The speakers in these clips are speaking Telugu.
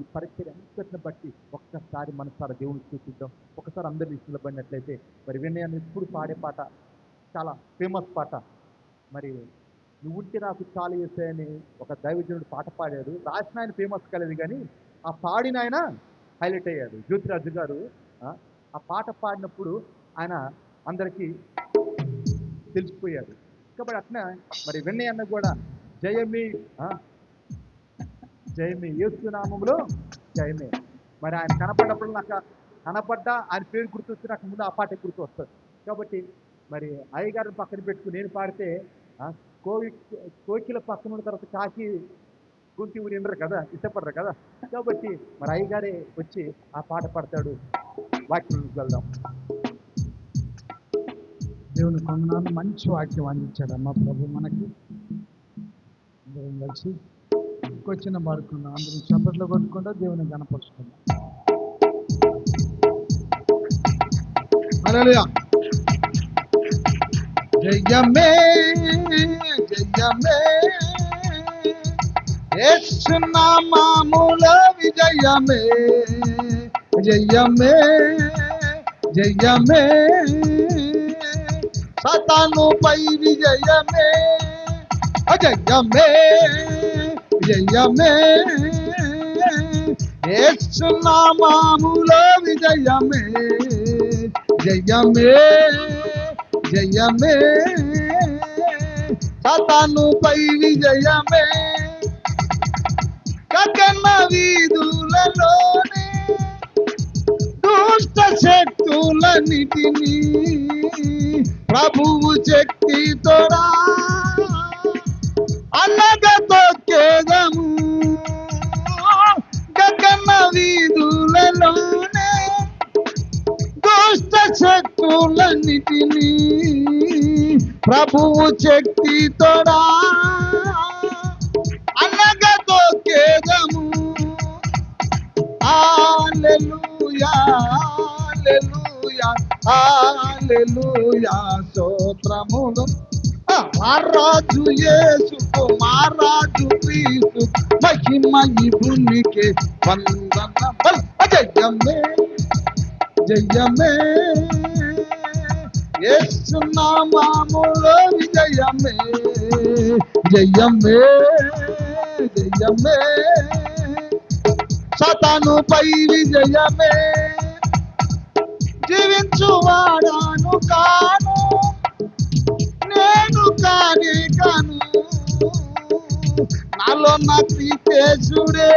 ఈ పరిచయం అంతటిని బట్టి ఒక్కసారి మనసారా దేవుని స్తుతిద్దాం. ఒకసారి అందరినీ నిలబడినట్లయితే మరి వినయాన్ని ఎప్పుడు పాడే పాట, చాలా ఫేమస్ పాట. మరి నువ్వు ఉంటే నాకు చాలు యేసయ్య అని ఒక దైవజనుడు పాట పాడాడు. రాసిన ఆయన ఫేమస్ కాలేదు కానీ ఆ పాడిన ఆయన హైలైట్ అయ్యాడు. జ్యోతిరాజు గారు ఆ పాట పాడినప్పుడు ఆయన అందరికీ తెలిసిపోయాడు. కాబట్టి అట్లా మరి వినయన్న కూడా జయమే జయమే, యేసు నామములో జయమే. మరి ఆయన కనపడ్డప్పుడు నాకు కనపడ్డా ఆయన పేరు గుర్తొచ్చి నాకు ముందు ఆ పాట గుర్తు వస్తుంది. కాబట్టి మరి అయ్యగారిని పక్కన పెట్టుకుని నేను పాడితే కోకిల పక్కన ఉన్న తర్వాత కాకి గుంటి ఊరి వినరు కదా, ఇష్టపడరు కదా. కాబట్టి మరి అయ్యగారే వచ్చి ఆ పాట పాడతాడు. వాక్యంలోకి వెళ్దాం. దేవుని కొందనాలు మంచి వాక్యం అందించాడు మా ప్రభు మనకి. అందరం కలిసి ఇంకొచ్చిన పాడుకున్నాం, అందరం చప్పట్లు కొట్టుకుంటా దేవుని గణపరుచుకున్నాం. హల్లెలూయా. జయమే జయమే యేసు నామములో విజయమే, జయమే జయమే సాతానుపై విజయమే, జయమే జయమే యేసు నామములో విజయమే, జయమే జయమే సాతానుపై విజయమే. గగన వీధులలోనే దుష్ట శక్తులన్నిటినీ ప్రభువు శక్తితోడా అనగా తొక్కేదము. గగన వీధులలోనే దుష్ట శక్తులన్నిటినీ ప్రభువు శక్తితోడా అనగా తొక్కేదము. హల్లెలూయా హల్లెలూయా హల్లెలూయా స్తోత్రములు. మహారాజు యేసుకు మహారాజు క్రీస్తు మహిమ ఈ భూమికి వందనములు. జయమే జయమే యేసు నామములో విజయమే, జయమే జయమే సాతానుపై విజయమే. జీవించువాడాను కాను నేను కానే కాను, నాలో నా క్రీస్తేశుడే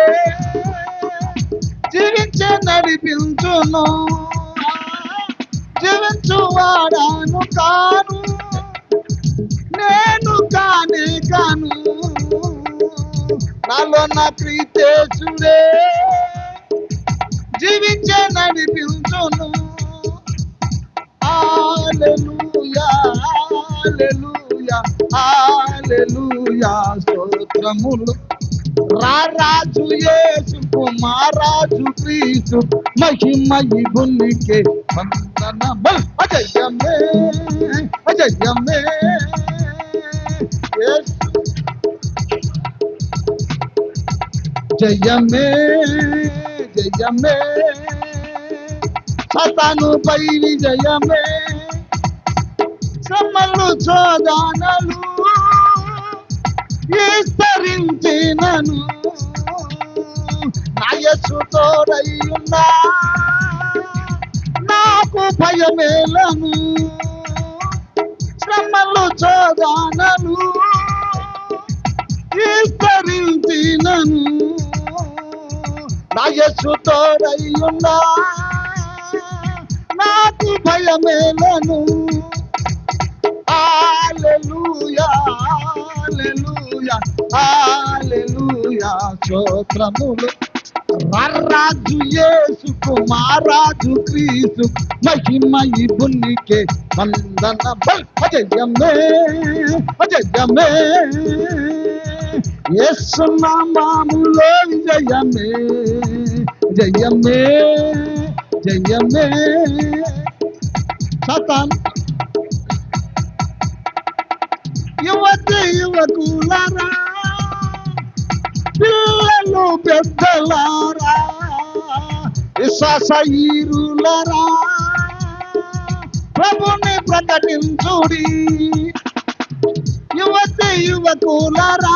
జీవించే నడిపించును. జీవించువాడాను కాను నేను కానే కాను, నాలో నా క్రీస్తేశుడే జీవించే నడిపించును. హల్లెలూయా హల్లెలూయా హల్లెలూయా స్తోత్రములు. రారాజు యేసుకు మహారాజు క్రీస్తు మహిమ ఈ భూమికి వందనములు. జయమే జయమే జయమే జయమే సాతానుపై విజయమే. శ్రమలు శోధనలు విస్తరించినను నా యేసు తోడైయున్నా నాకు భయమేలను. శ్రమలు శోధనలు విస్తరించినను నా యేసు తోడైయున్నా నాకు భయమేలను. హల్లెలూయా హల్లెలూయా హల్లెలూయా స్తోత్రములు. రారాజు యేసుకు మహారాజు క్రీస్తు మహిమ ఈ భూమికి వందనములు. జయమే జయమే యేసు నామములో విజయమే, జయమే జయమే సాతాను. యువతి యువకులారా పిల్లలు పెద్దలారా విశ్వాసహీనులరా ప్రభుని ప్రకటించుడి. యువతి యువకులరా,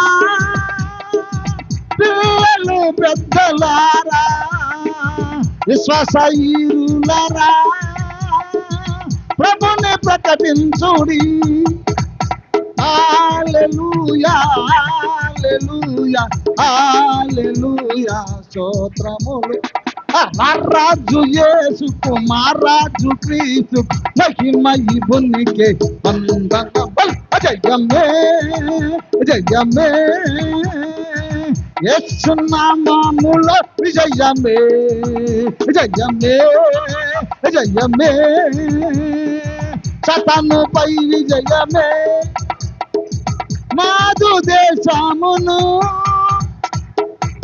పిల్లలు పెద్దలారా, విశ్వాసహీనులరా ప్రభుని ప్రకటించుడి. హల్లెలూయా హల్లెలూయా హల్లెలూయా స్తోత్రములు. రాజు యేసుకు మహారాజు క్రీస్తు మహిమ ఇవునికే వందనములు. జయమే జయమే యేసు నామములో విజయమే జయమే జయమే సాతానుపై విజయమే. మాదు దేశమును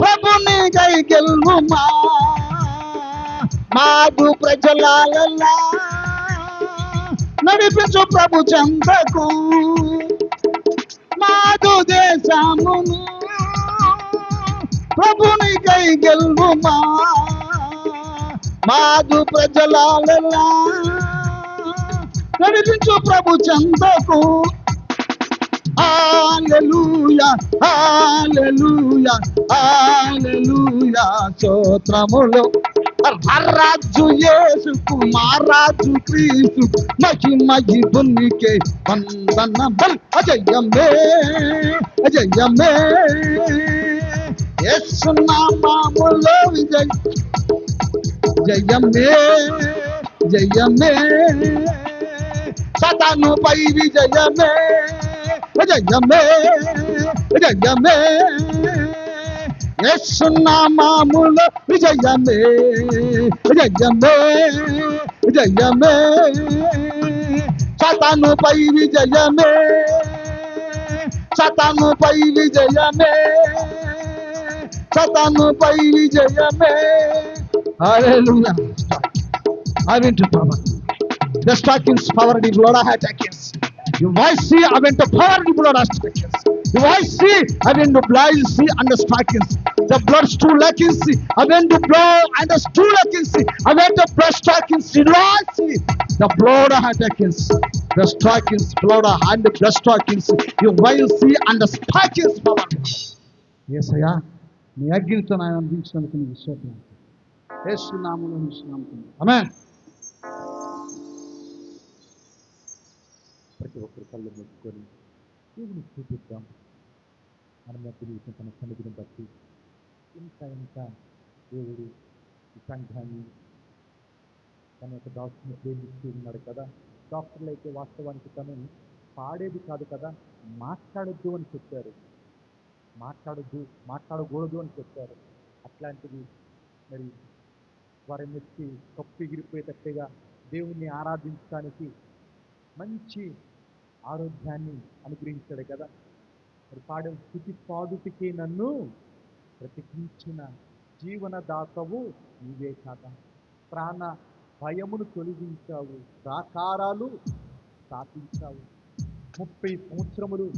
ప్రభుని కై గెలువుమా. మాదు ప్రజలాలలా నడిపించు ప్రభు చెంతకు. మాదు దేశమును ప్రభుని కై గెలువుమా. మాదు ప్రజలాలలా నడిపించు ప్రభు చెంతకు. హల్లెలూయా హల్లెలూయా హల్లెలూయా స్తోత్రములు. రాజు యేసుకు మహారాజు క్రీస్తు మహిమ ఇవునికే వందనములు. జయమే జయమే యేసు నామములో విజయ జయమే జయమే సాతానుపై విజయమే జయమే జయమే యేసు నామములో విజయమే జయమే జయమే సాతానుపై విజయమే సాతానుపై విజయమే సాతానుపై విజయమే. హల్లెలూయా. I went to power. The stockings power the blood of attackers. You might see I went to power the blood of attackers. You might see I went to blind see and the stockings. The blood stool stockings. I went to blow and the stool stockings. I went to blood stockings. You might see the blood of attackers. The stockings, blood and the blood stockings. You might see and the stockings power. Yes, I am. నీ అగ్నితో ఆయన అందించినందుకు నీకు స్తోత్రం. యేసు నామములో నిశ్చయించుకుంటున్నాను. ఆమేన్. ప్రతి ఒక్కరు కళ్ళు మూసుకొని దేవుని స్తుతిద్దాం. మన మధ్య తన సన్నిధిని బట్టి ఇంకా దేవుడు ఈ సంఘాన్ని తన యొక్క దాసుని ప్రేమిస్తూ ఉన్నాడు కదా. డాక్టర్లు అయితే వాస్తవానికి తను పాడేది కాదు కదా, మాట్లాడొద్దు అని చెప్పారు. మాట్లాడకూడదు అని చెప్పారు. అట్లాంటిది మరి వారి మెచ్చి కప్పు ఎగిరిపోయేటట్టుగా దేవుణ్ణి ఆరాధించడానికి మంచి ఆరోగ్యాన్ని అనుగ్రహించాడు కదా. మరి పాడే స్థుతి పాదుటికి నన్ను ప్రతికించిన జీవనదాతవు నీవే కాదా. ప్రాణ భయమును తొలగించావు, ప్రాకారాలు స్థాపించావు. 30 సంవత్సరములు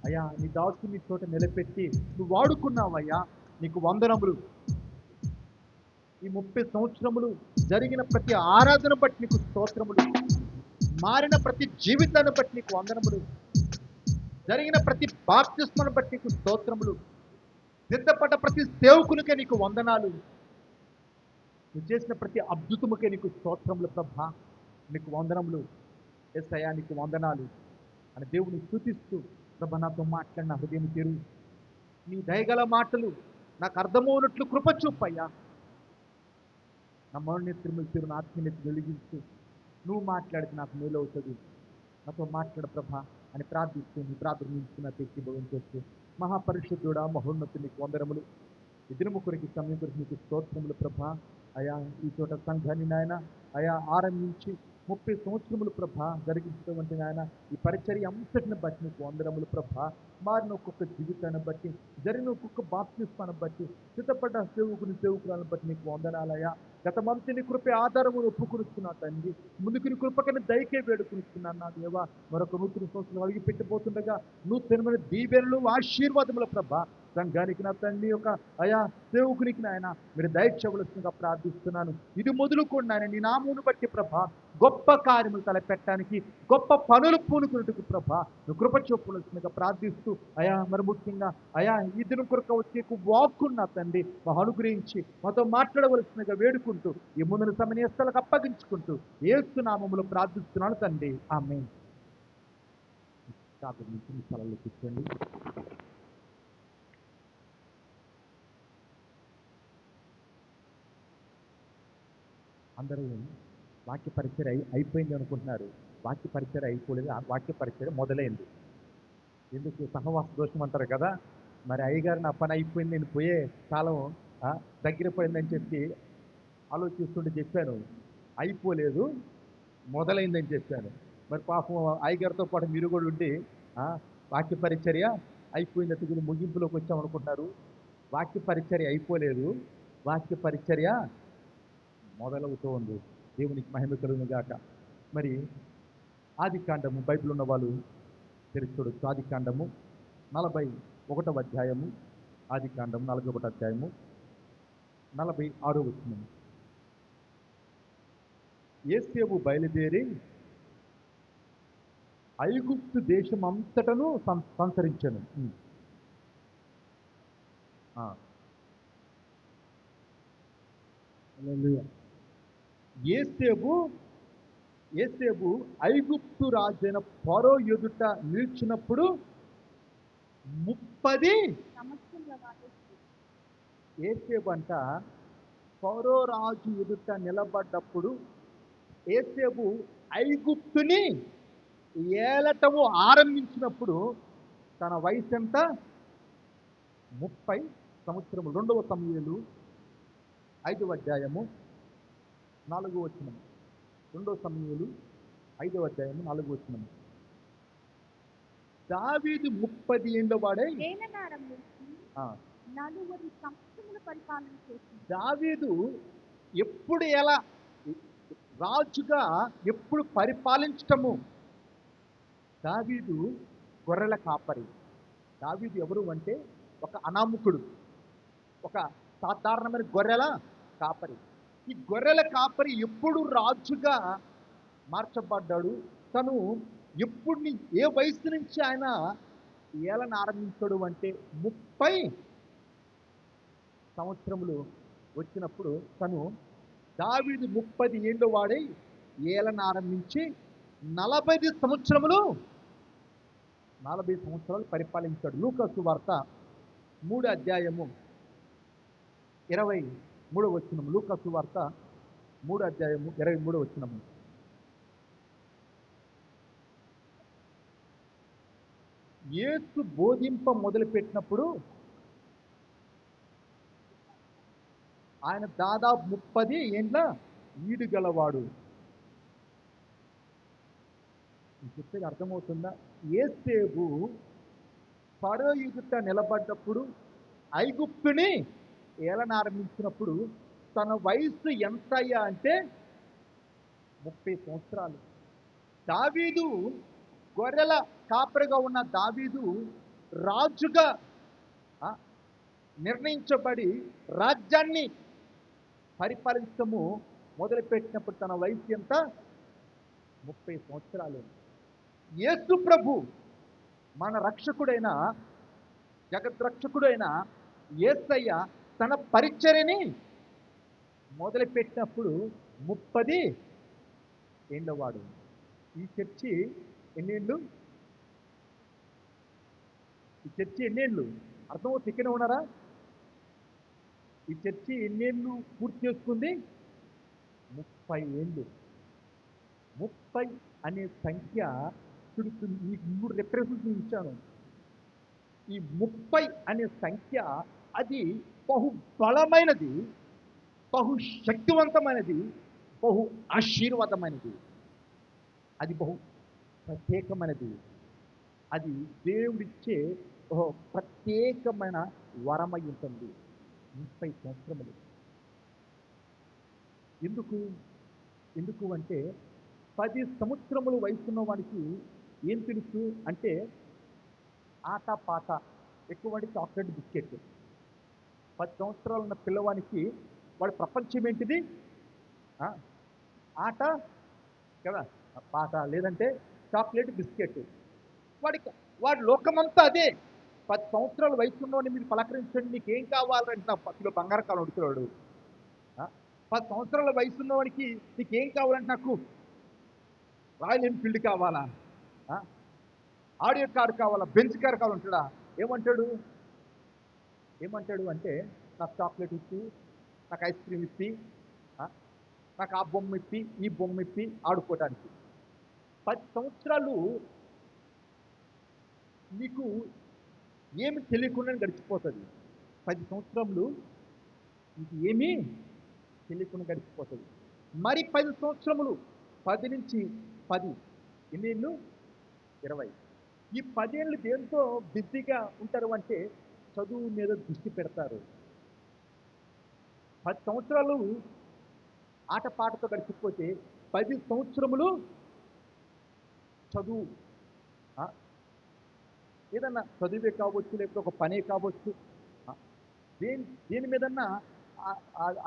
అయ్యా నీ దాసుని చోట నిలబెట్టి నువ్వు వాడుకున్నావయ్యా, నీకు వందనములు. ఈ 30 సంవత్సరములు జరిగిన ప్రతి ఆరాధన బట్టి నీకు స్తోత్రములు. మారిన ప్రతి జీవితాన్ని బట్టి నీకు వందనములు. జరిగిన ప్రతి బాప్తిస్మను బట్టి నీకు స్తోత్రములు. సిద్ధపడ్డ ప్రతి సేవకునికే నీకు వందనాలు. నువ్వు చేసిన ప్రతి అద్భుతముకే నీకు స్తోత్రములు ప్రభా, నీకు వందనములు. యేసయ్యా నీకు వందనాలు అని దేవుని స్తుతిస్తూ ప్రభా నాతో మాట్లాడిన హృదయం తెరువు. నీ దయగల మాటలు నాకు అర్థమవునట్లు కృప చూపయ్యా. నా మనోనేత్రములు తెరువు, ఆత్మీయత వెలిగించు. నువ్వు మాట్లాడితే నాకు మేలు అవుతుంది. నాతో మాట్లాడ ప్రభా అని ప్రార్థిస్తూ నీ ప్రార్థన నుంచి నా తెచ్చి భవించవచ్చు. మహాపరిశుద్ధుడా మహోన్నతుని నీకు వందనములు. ఈ దినము కొరికి సమయం కొరకు నీకు స్తోత్రములు ప్రభా. అయా ఈ చోట సంఘాన్ని నాయన అయా ఆరంభించి 30 సంవత్సరములు ప్రభా జరిగించినటువంటి నాయన ఈ పరిచర్య అంతటిని బట్టి నీకు వందనములు ప్రభా. మారిన ఒక్కొక్క జీవితాన్ని బట్టి, జరిగిన ఒక్కొక్క బాప్తిస్మాన్ని బట్టి, సిద్ధపడ్డ సేవకురాలను బట్టి నీకు వందనాలయ్యా. గతమంతా నీ కృప ఆధారములు ఒప్పుకునిస్తున్నా తండ్రి. ముందుకు నీ కృపకని దయకే వేడుకునిస్తున్నాను నా దేవా. మరొక నూతన సంవత్సరం అడిగి పెట్టబోతుండగా నూతనమైన దీవెనలు ఆశీర్వాదముల ప్రభా సంఘానికి నా తండ్రి యొక్క అయా సేవకునికి నాయన మీరు దయచేయవలసిందిగా ప్రార్థిస్తున్నాను. ఇది మొదలుకొని ఆయన నీ నామమును బట్టి ప్రభా గొప్ప కార్యములు తలపెట్టడానికి, గొప్ప పనులు పూనుకున్నట్టుకు ప్రభా నువ్వు కృప చూపవలసిందిగా ప్రార్థిస్తూ అయా మరి ముఖ్యంగా అయా ఈ దినం కొరకు వచ్చే వాక్కున్న తండ్రి మా అనుగ్రహించి మాతో మాట్లాడవలసిందిగా వేడుకుంటూ ఈ ముందున సమయస్థలకు అప్పగించుకుంటూ యేసు నామములో ప్రార్థిస్తున్నాను తండ్రి. ఆమేన్. నుంచి మీ స్థలంలో కూర్చోండి. అందరూ వాక్య పరిచయం అయిపోయింది అనుకుంటున్నారు. వాక్య పరిచయం అయిపోలేదు, ఆ వాక్య పరిచయం మొదలైంది. ఎందుకు సహవాస దోషం అంటారు కదా. మరి అయ్యగారు నా పని అయిపోయింది, నేను పోయే కాలం దగ్గర పోయిందని చెప్పి ఆలోచిస్తుంటే చెప్పాను, అయిపోలేదు మొదలైందని చెప్పాను. మరి పాపం అయ్యగారితో పాటు మీరు కూడా ఉండి వాక్య పరిచర్య అయిపోయింది అతను ముగింపులోకి వచ్చామనుకుంటున్నారు. వాక్య పరిచర్య అయిపోలేదు, వాక్య పరిచర్య మొదలవుతూ ఉంది. దేవునికి మహిమ కలుగును గాక. మరి ఆదికాండము బైబిల్ ఉన్న వాళ్ళు తెరిచి చూడొచ్చు. ఆదికాండము 41వ అధ్యాయము, ఆదికాండము 41వ అధ్యాయము 46వ వచనం. యోసేపు బయలుదేరి ఐగుప్తు దేశం అంతటను సంచరించను. యోసేపు ఐగుప్తు రాజైన ఫరో ఎదుట నిలిచినప్పుడు 30 యోసేపు అంట ఫరో రాజు ఎదుట నిలబడ్డప్పుడు యోసేపు ఐగుప్తుని ఏలటము ఆరంభించినప్పుడు తన వయసు ఎంత? 30 సంవత్సరములు. 2వ సమూయేలు 5వ అధ్యాయము 4వ వచనం. 2వ సమూయేలు 5వ అధ్యాయము 4వ వచనం. దావీదు 30 ఏళ్ల వాడై దావీదు ఎప్పుడు ఎలా రాజుగా ఎప్పుడు పరిపాలించటము. దావీదు గొర్రెల కాపరి. దావీదు ఎవరు అంటే ఒక అనామకుడు, ఒక సాధారణమైన గొర్రెల కాపరి. ఈ గొర్రెల కాపరి ఎప్పుడు రాజుగా మార్చబడ్డాడు. తను ఎప్పుడు ఏ వయసు నుంచి ఆయన ఏలను ఆరంభించాడు అంటే 30 సంవత్సరములు వచ్చినప్పుడు తను దావీదు 30 ఏళ్ళు వాడై ఏలను ఆరంభించి 40 సంవత్సరాలు పరిపాలించాడు. లూకా సువార్త 3వ అధ్యాయము 23వ వచనం. లూకా సువార్త 3వ అధ్యాయము 23వ వచనం. యేసు బోధింప మొదలుపెట్టినప్పుడు ఆయన దాదాపు 30 ఏండ్ల ఈడు గలవాడు. చెప్పేది అర్థమవుతుందా? యోసేపు ఫరో ఎదుట నిలబడ్డప్పుడు ఐగుప్తుని ఏలన ఆరంభించినప్పుడు తన వయసు ఎంత అయ్యా అంటే 30 సంవత్సరాలు. దావీదు గొర్రెల కాపరిగా ఉన్న దావీదు రాజుగా నిర్ణయించబడి రాజ్యాన్ని పరిపాలించము మొదలుపెట్టినప్పుడు తన వయసు ఎంత? 30 సంవత్సరాలు. యేసు ప్రభు మన రక్షకుడైన జగద్రక్షకుడైన యేసయ్య తన పరిచర్యని మొదలుపెట్టినప్పుడు 30 ఏళ్ళవాడు. ఈ చర్చి ఎన్నేళ్ళు? ఈ చర్చి ఎన్నేళ్ళు అర్థమవుతుంది? ఇక్కడ ఉన్నారా? ఈ చర్చి ఎన్నేళ్ళు పూర్తి చేసుకుంది? 30 ఏళ్ళు. 30 అనే సంఖ్య మీకు 3 రిప్రజెంటేషన్ ఇచ్చాను. ఈ 30 అనే సంఖ్య అది బహు బలమైనది, బహు శక్తివంతమైనది, బహు ఆశీర్వాదమైనది, అది బహు ప్రత్యేకమైనది. అది దేవుడిచ్చే ప్రత్యేకమైన వరమై ఉంటుంది. 30 సంవత్సరములు. ఎందుకు అంటే 10 సంవత్సరములు వయసున్న వాడికి ఏం తెలుసు అంటే ఆట పాట ఎక్కువ వాడి చాక్లెట్ బిస్కెట్. 10 సంవత్సరాలు ఉన్న పిల్లవానికి వాడి ప్రపంచం ఏంటిది? ఆ, ఆట కదా, పాట లేదంటే చాక్లెట్ బిస్కెట్. వాడికి వాడి లోకమంతా అదే. 10 సంవత్సరాల వయసు ఉన్నవాడిని మీరు పలకరించండి, నీకేం కావాలంటే నా 10 కిలో బంగారం కావాలి అడుగుతున్నాడు. 10 సంవత్సరాల వయసు ఉన్నవాడికి నీకేం కావాలంటే నాకు రాయల్ ఎన్ఫీల్డ్ కావాలా, ఆ, ఆడియో కార్ కావాలా, బెంచ్ కార్ కావాలంటాడా? ఏమంటాడు? ఏమంటాడు అంటే నాకు చాక్లెట్ ఇప్పి, నాకు ఐస్ క్రీమ్ ఇప్పి, ఆ, నాకు ఆ బొమ్మ ఇప్పి, ఈ బొమ్మ ఇప్పి ఆడుకోవడానికి. 10 సంవత్సరాలు నీకు ఏమి తెలియకుండా గడిచిపోతుంది. 10 సంవత్సరములు నీకు ఏమీ తెలియకుండా గడిచిపోతుంది. మరి 10 సంవత్సరములు, 10 నుంచి 10 ఎన్నేళ్ళు? 20. ఈ 10 ఏళ్ళు దేంతో బిజీగా ఉంటారు అంటే చదువు మీద దృష్టి పెడతారు. 10 సంవత్సరాలు ఆటపాటతో గడిచిపోతే 10 సంవత్సరములు చదువు, ఆ, ఏదన్నా చదువే కావచ్చు, లేకపోతే ఒక పనే కావచ్చు, ఆ, దేని మీదన్నా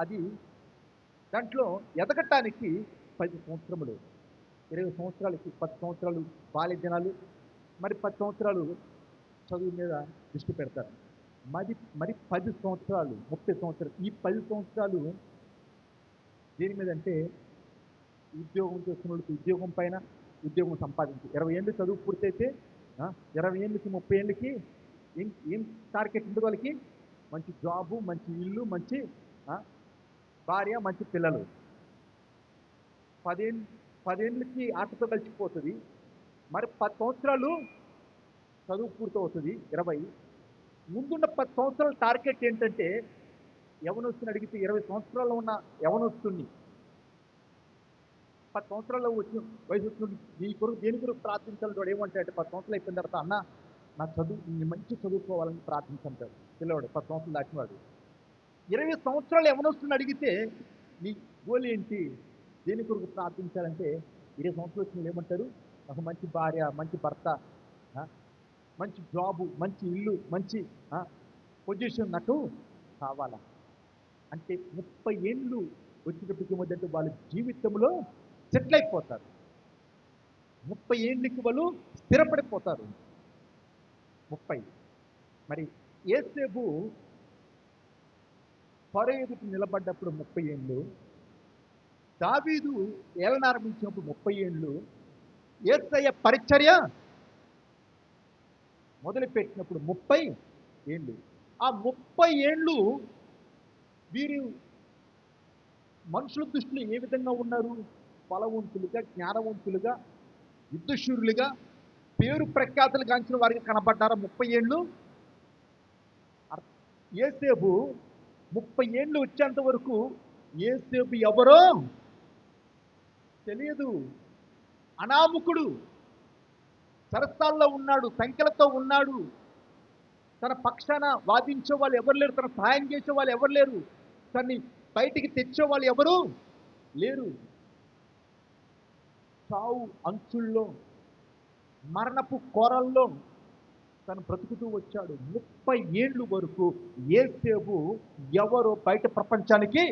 అది దాంట్లో ఎదగటానికి 10 సంవత్సరములు. 20 సంవత్సరాలకి 10 సంవత్సరాలు బాల్య దినాలు, మరి 10 సంవత్సరాలు చదువు మీద దృష్టి పెడతారు. మరి 10 సంవత్సరాలు, 30 సంవత్సరాలు, ఈ 10 సంవత్సరాలు దేని మీద అంటే ఉద్యోగం చేస్తున్న వాళ్ళకి ఉద్యోగం పైన, ఉద్యోగం సంపాదించి 20 ఏళ్ళు చదువు పూర్తయితే 20 ఏళ్ళకి 30 ఏళ్ళకి ఏం టార్గెట్ ఉంటుంది వాళ్ళకి? మంచి జాబు, మంచి ఇల్లు, మంచి భార్య, మంచి పిల్లలు. 10 ఏళ్ళకి ఆటతో కలిసిపోతుంది. మరి 10 సంవత్సరాలు చదువు పూర్తవుతుంది. 20 ముందున్న 10 సంవత్సరాల టార్గెట్ ఏంటంటే యవనస్తుని అడిగితే 20 సంవత్సరాల్లో ఉన్న యవనస్తుని 10 సంవత్సరాల్లో వచ్చిన వయసు వచ్చిన నీ కొరకు దేని కొరకు ప్రార్థించాలని వాడు ఏమంటాడు? 10 సంవత్సరాలు అయిపోయిన తర్వాత అన్న నా చదువు నీ మంచి చదువుకోవాలని ప్రార్థించంటాడు పిల్లవాడు, 10 సంవత్సరాలు దాటినవాడు. 20 సంవత్సరాలు యవనస్తుని అడిగితే నీ గోల్ ఏంటి, దేని కొరకు ప్రార్థించాలంటే 20 సంవత్సరాలు వచ్చిన ఏమంటారు? నాకు మంచి భార్య, మంచి భర్త, మంచి జాబు, మంచి ఇల్లు, మంచి పొజిషన్ నాకు కావాలా అంటే 30 ఏళ్ళు వచ్చేటప్పటికి మొదటి వాళ్ళ జీవితంలో సెటిల్ అయిపోతారు. 30 ఏళ్ళకి వాళ్ళు స్థిరపడిపోతారు. 30. మరి యేసేపు ఫరో ఎదుట నిలబడ్డప్పుడు 30 ఏళ్ళు, దావీదు ఏలన ఆరంభించినప్పుడు 30 ఏళ్ళు, యేసయ్య పరిచర్య మొదలుపెట్టినప్పుడు 30 ఏళ్ళు. ఆ 30 ఏళ్ళు వీరు మనుషుల దృష్టిలో ఏ విధంగా ఉన్నారు? బలవంతులుగా, జ్ఞానవంతులుగా, యుద్ధశూరులుగా, పేరు ప్రఖ్యాతులు గాంచిన వారికి కనబడ్డారా 30 ఏళ్ళు? యేసేపు 30 ఏళ్ళు వచ్చేంత వరకు యేసేపు ఎవరో తెలియదు. అనామకుడు, సరసాల్లో ఉన్నాడు, సంఖ్యలతో ఉన్నాడు. తన పక్షాన వాదించే వాళ్ళు ఎవరు లేరు, తన సహాయం చేసే వాళ్ళు ఎవరు లేరు, తన్ని బయటికి తెచ్చే వాళ్ళు ఎవరు లేరు. చావు అంచుల్లో, మరణపు కోరల్లో తను బ్రతుకుతూ వచ్చాడు. 30 ఏళ్ళు వరకు యేసేపు ఎవరో బయట ప్రపంచానికి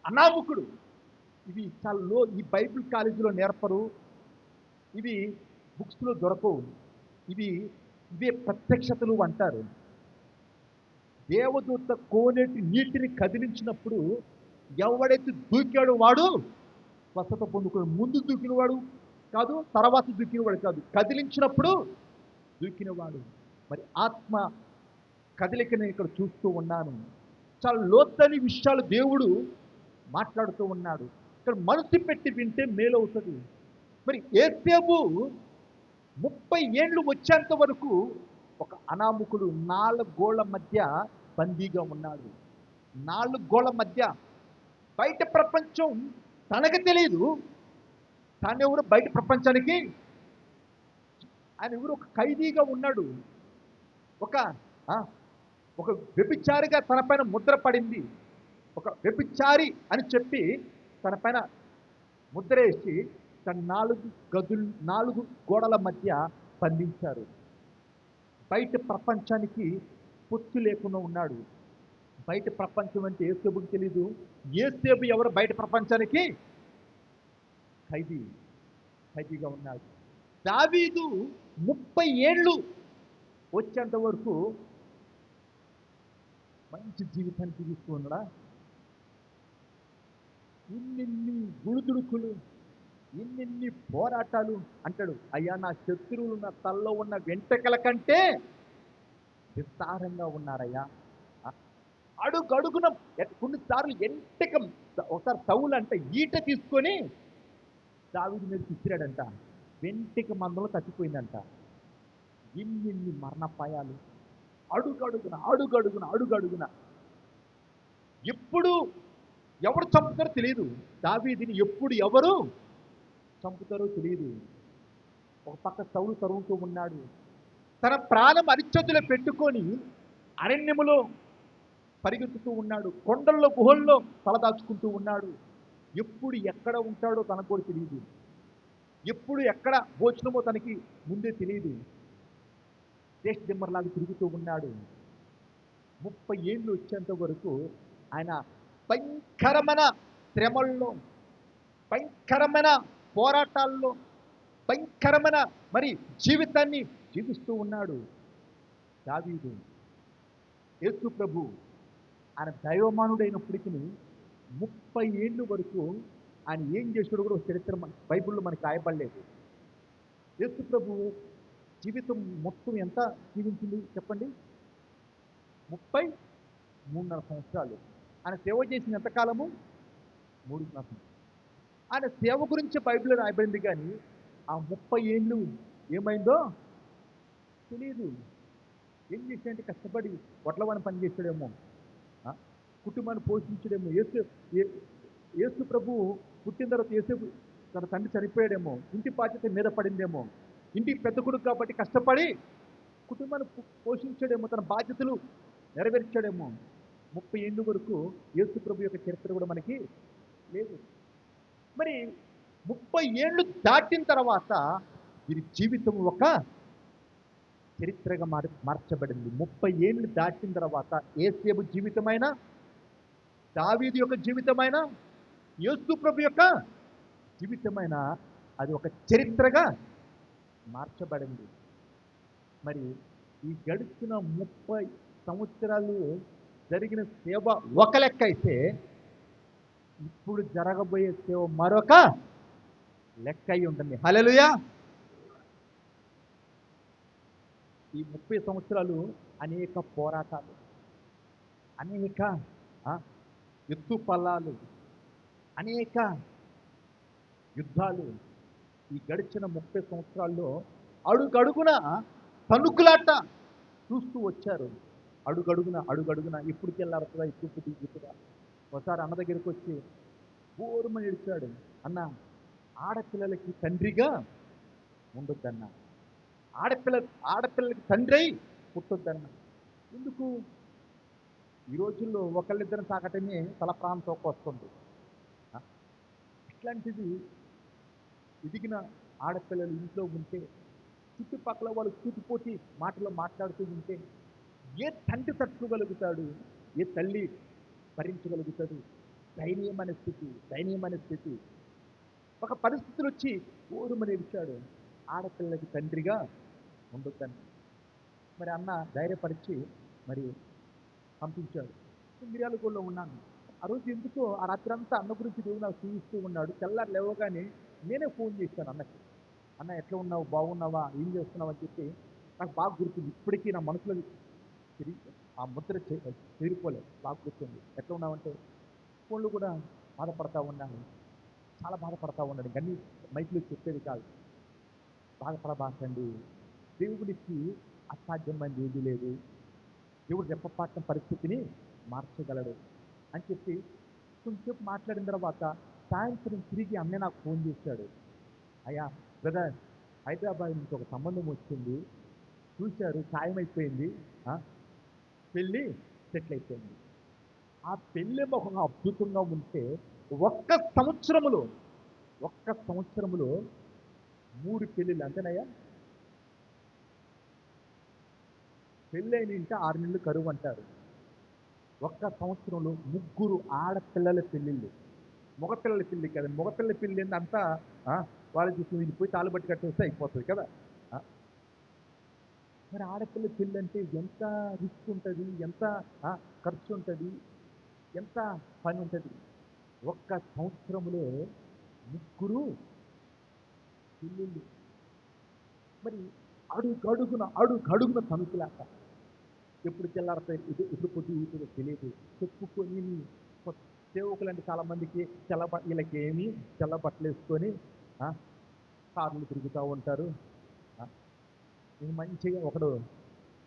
అనామకుడు. ఇవి చాలా ఈ బైబిల్ కాలేజీలో నేర్పరు, ఇవి బుక్స్లో దొరకవు, ఇవే ప్రత్యక్షతలు అంటారు. దేవదూత కోనేటి నీటిని కదిలించినప్పుడు ఎవడైతే దూకాడో వాడు స్వస్థత పొందుకుని, ముందు దూకినవాడు కాదు, తర్వాత దూకినవాడు కాదు, కదిలించినప్పుడు దూకినవాడు. మరి ఆత్మ కదలికని ఇక్కడ చూస్తూ ఉన్నాను. చాలా లోతని విషయాలు దేవుడు మాట్లాడుతూ ఉన్నాడు. ఇక్కడ మనసు పెట్టి వింటే మేలవుతుంది. మరి యేసేపు 30 ఏళ్ళు వచ్చేంత వరకు ఒక అనామకుడు 4 గోళ్ల మధ్య బందీగా ఉన్నాడు. 4 గోళ్ల మధ్య బయట ప్రపంచం తనకు తెలియదు, తానెవరు బయట ప్రపంచానికి, ఆయన ఎవరు ఒక ఖైదీగా ఉన్నాడు. ఒక వ్యభిచారిగా తన పైన ముద్ర పడింది. ఒక వ్యభిచారి అని చెప్పి తన పైన ముద్ర వేసి తన 4 గోడల మధ్య బంధించారు. బయట ప్రపంచానికి పొత్తు లేకుండా ఉన్నాడు. బయట ప్రపంచం అంటే యేసేపుకి తెలీదు. యేసేపు ఎవరు బయట ప్రపంచానికి ఖైదీ ఖైదీగా ఉన్నాడు. దావీదు 30 ఏళ్ళు వచ్చేంత వరకు మంచి జీవితాన్ని జీవిస్తూ ఉన్నాడా? ఇన్నిన్ని గుడుదుడుకులు, ఇన్నిన్ని పోరాటాలు. అంటాడు, అయ్యా నా శత్రువులు నా తల్లో ఉన్న వెంట్రుకల కంటే విస్తారంగా ఉన్నారయ్యా. అడుగడుగున కొన్నిసార్లు ఒకసారి సౌలు అంటే ఈట తీసుకొని దావీదు మీద విసిరాడంట. వెంట్రుక మందలో తప్పిపోయిందంట. ఇన్నిన్ని మరణపాయాలు, అడుగడుగున ఎప్పుడు ఎవరు చంపుతారో తెలియదు. దావీదుని ఎప్పుడు ఎవరు చంపుతారో తెలియదు. ఒక పక్క సౌలు తరుగుతూ ఉన్నాడు. తన ప్రాణం అరిచేతిలో పెట్టుకొని అరణ్యములో పరిగెత్తుతూ ఉన్నాడు. కొండల్లో గుహల్లో తలదాచుకుంటూ ఉన్నాడు. ఎప్పుడు ఎక్కడ ఉంటాడో తనకు కూడా తెలియదు. ఎప్పుడు ఎక్కడ భోజనమో తనకి ముందే తెలియదు. దేశదిమ్మర్లాగా తిరుగుతూ ఉన్నాడు. 30 ఏళ్ళు వచ్చేంత వరకు ఆయన భయంకరమైన శ్రమల్లో, భయంకరమైన పోరాటాల్లో, భయంకరమైన మరి జీవితాన్ని జీవిస్తూ ఉన్నాడు దావీదు. యేసు ప్రభు ఆయన దైవమానుడైనప్పటికీ 30 ఏళ్ళు వరకు ఆయన ఏం చేసాడో కూడా చరిత్ర బైబిల్లో మనకి రాయబడలేదు. యేసు ప్రభు జీవితం మొత్తం ఎంత జీవించింది చెప్పండి? 33.5 సంవత్సరాలు. ఆయన సేవ చేసిన ఎంతకాలము? 3.5 సంవత్సరాలు. ఆయన సేవ గురించి బైబిల్లో రాయబడింది, కానీ ఆ 30 ఏళ్ళు ఏమైందో తెలియదు. ఏం చేసాడంటే కష్టపడి వడ్లవాని పని చేసాడేమో, కుటుంబాన్ని పోషించడేమో. యేసు ప్రభు పుట్టిన తర్వాత యేసేపు తన తండ్రి చనిపోయాడేమో, ఇంటి బాధ్యత మీద పడిందేమో, ఇంటికి పెద్ద కొడుకు కాబట్టి కష్టపడి కుటుంబాన్ని పోషించాడేమో, తన బాధ్యతలు నెరవేర్చాడేమో. 30 ఏళ్ళు వరకు యేసు ప్రభు యొక్క చరిత్ర కూడా మనకి లేదు. మరి 30 ఏళ్ళు దాటిన తర్వాత వీరి జీవితం ఒక చరిత్రగా మార్చబడింది. 30 ఏళ్ళు దాటిన తర్వాత యేసేపు జీవితమైన, దావీదు యొక్క జీవితమైన, యేసు ప్రభు యొక్క జీవితమైన అది ఒక చరిత్రగా మార్చబడింది. మరి ఈ గడిచిన 30 సంవత్సరాలు జరిగిన సేవ ఒక లెక్క అయితే, ఇప్పుడు జరగబోయే సేవ మరొక లెక్క అయి ఉంటుంది. హల్లెలూయా. ఈ 30 సంవత్సరాలు అనేక పోరాటాలు, అనేక ఎత్తు పల్లాలు, అనేక యుద్ధాలు. ఈ గడిచిన 30 సంవత్సరాల్లో అడుగడుగున తణుకులాట చూస్తూ వచ్చారు. అడుగడుగున ఇప్పటికి వెళ్ళారుతుందా, ఇప్పుడు దిగుతుందా. ఒకసారి అన్న దగ్గరికి వచ్చి బోరుమని ఏడ్చాడు. అన్న, ఆడపిల్లలకి తండ్రిగా ఉండొద్దన్న, ఆడపిల్లలకి తండ్రి అయి పుట్టొద్దన్న. ఎందుకు? ఈ రోజుల్లో ఒకళ్ళిద్దరిని తాకటమే తల ప్రాంతం వస్తుంది. ఇట్లాంటిది ఎదిగిన ఆడపిల్లలు ఇంట్లో ఉంటే, చుట్టుపక్కల వాళ్ళు చూటిపోటి మాటలు మాట్లాడుతూ ఉంటే ఏ తండ్రి తట్టుకోగలుగుతాడు? ఏ తల్లి భరించగలుగుతాడు? దయనీయమైన స్థితి. ఒక పరిస్థితులు వచ్చి ఓరుమని ఏడ్చాడు. ఆడపిల్లలకి తండ్రిగా ఉండొద్దని. మరి అన్న ధైర్యపరిచి మరి పంపించాడు. మిర్యాలగూడలో ఉన్నాను. ఆ రోజు ఎందుకో ఆ రాత్రి అంతా అన్న గురించి దేవుడు నాకు చూపిస్తూ ఉన్నాడు. తెల్లారు లేవగానే నేనే ఫోన్ చేశాను అన్నకి. అన్న ఎట్లా ఉన్నావు, బాగున్నావా, ఏం చేస్తున్నావు అని చెప్పి నాకు బాగా గుర్తుంది. ఇప్పటికీ నా మనసులో ఆ ముద్ర చేరిపోలేదు, బాగా గుర్తుంది. ఎట్లా ఉన్నావంటే, ఫోన్లు కూడా బాధపడతా ఉన్నాను, చాలా బాధపడతా ఉన్నాడు. గన్నీ మైక్లో చెప్పేది కాదు. బాధపడబాకండి, దేవుడికి అసాధ్యమైనది ఏది లేదు, దేవుడు రెప్పపాట్టిన పరిస్థితిని మార్చగలడు అని చెప్పి కొంచెంసేపు మాట్లాడిన తర్వాత సాయంత్రం తిరిగి అన్నీ నాకు ఫోన్ చేశాడు. అయ్యా బ్రదర్, హైదరాబాద్ నుంచి ఒక సంబంధం వచ్చింది, చూశారు, ఖాయం అయిపోయింది, పెళ్ళి సెటిల్ అయిపోయింది. ఆ పెళ్ళి ఒక అద్భుతంగా ఉంటే ఒక్క సంవత్సరములో 3 పెళ్ళిళ్ళు. అంతేనయ్యా? పెళ్ళైన ఇంట 6 నెలలు కరువు అంటారు. ఒక్క సంవత్సరంలో 3 ఆడపిల్లల పెళ్ళిళ్ళు. మగపిల్లల పెళ్ళి కదండి. మగపిల్లల పెళ్ళి ఏంది అంతా వాళ్ళ చూసి వీళ్ళు పోయి తాళిబట్టి కట్టేస్తే అయిపోతుంది కదా. ఆ, మరి ఆడపిల్ల పెళ్ళి అంటే ఎంత రిస్క్ ఉంటుంది, ఎంత ఆ, ఖర్చు ఉంటుంది, ఎంత పని ఉంటుంది. ఒక్క సంవత్సరంలో 3 పెళ్ళిళ్ళు. మరి అడుగడుగున తణుకులాట. ఎప్పుడు తెల్లారితే ఎప్పుడు పొద్దు ఊపిదో తెలియదు. చెప్పుకొని సేవకులు అంటే చాలా మందికి వీళ్ళకి ఏమి తెల్ల బట్టలు వేసుకొని ఆ, కార్లు తిరుగుతూ ఉంటారు. ఆ, ఇది మంచిగా ఒకడు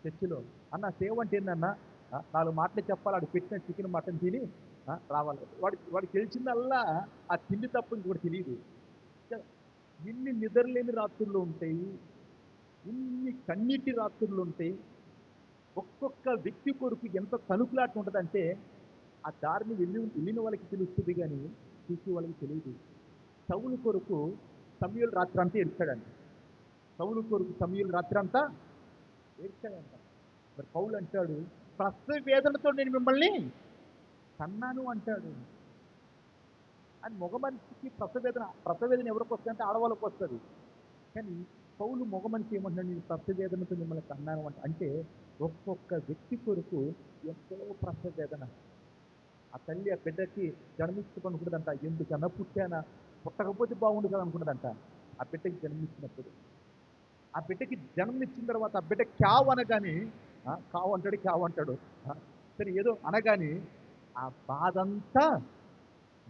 చర్చిలో, అన్న సేవ అంటే ఏందన్నా, 4 మాటలు చెప్పాలి, వాడు పెట్టిన చికెన్ మటన్ తిని రావాలి. వాడికి తెలిసిందల్లా ఆ తిండి తప్ప ఇంకోటి తెలియదు. ఇన్ని నిద్రలేని రాత్రులు ఉంటాయి, ఇన్ని కన్నీటి రాత్రులు ఉంటాయి. ఒక్కొక్క వ్యక్తి కొరకు ఎంత తణుకులాట ఉంటుందంటే ఆ దారిని వెళ్ళిన వాళ్ళకి తెలుస్తుంది కానీ చూసే వాళ్ళకి తెలియదు. సౌలు కొరకు సమూయేలు రాత్రి అంతా ఏడ్చాడంట. సౌలు కొరకు సమూయేలు రాత్రి అంతా ఏడ్చాడంట. మరి పౌలు అంటాడు, ప్రసవ వేదనతో నేను మిమ్మల్ని కన్నాను అంటాడు. అని మగ మనిషికి ప్రసవ వేదన ఎవరికి వస్తుంది అంటే ఆడవాళ్ళకి వస్తుంది. కానీ పౌలు మగ మనిషి ఏమంటున్నాడు, నేను ప్రసవ వేదనతో మిమ్మల్ని కన్నాను అంటే ఒక్కొక్క వ్యక్తి కొరకు ఎంతో ప్రసవ వేదన. ఆ తల్లి ఆ బిడ్డకి జన్మించుకోనుకుంటుందంట. ఎందుకన్నా పుట్టానా, పుట్టకపోతే బాగుండు కదా అనుకుంటుందంట. ఆ బిడ్డకి జన్మించినప్పుడు, ఆ బిడ్డకి జన్మనిచ్చిన తర్వాత ఆ బిడ్డ క్యావ్ అనగానే కావు అంటాడు. సరే ఏదో అనగానే ఆ బాధంతా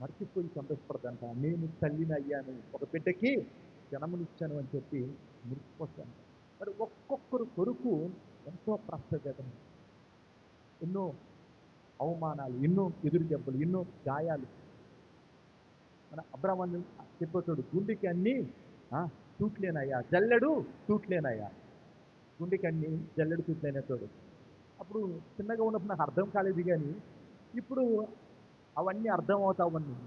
మర్చిపోయి సంతోషపడదంట. నేను తల్లిని అయ్యాను, ఒక బిడ్డకి జన్మనిచ్చాను అని చెప్పి మురిసిపోతాను. మరి ఒక్కొక్కరు కొరకు ఎంతో ప్రసవేదన, ఎన్నో అవమానాలు, ఎన్నో ఎదురు దెబ్బలు, ఎన్నో గాయాలు. మన అబ్రాహ్మణుడు చెప్పేటోడు, గుండెకి అన్నీ తూట్లేనయ్యా, జల్లెడు తూట్లేనయ్యా, గుండెకి అన్నీ జల్లెడు తూట్లేనతోడు. అప్పుడు చిన్నగా ఉన్నప్పుడు నాకు అర్థం కాలేదు, కానీ ఇప్పుడు అవన్నీ అర్థం అవుతావన్నీ.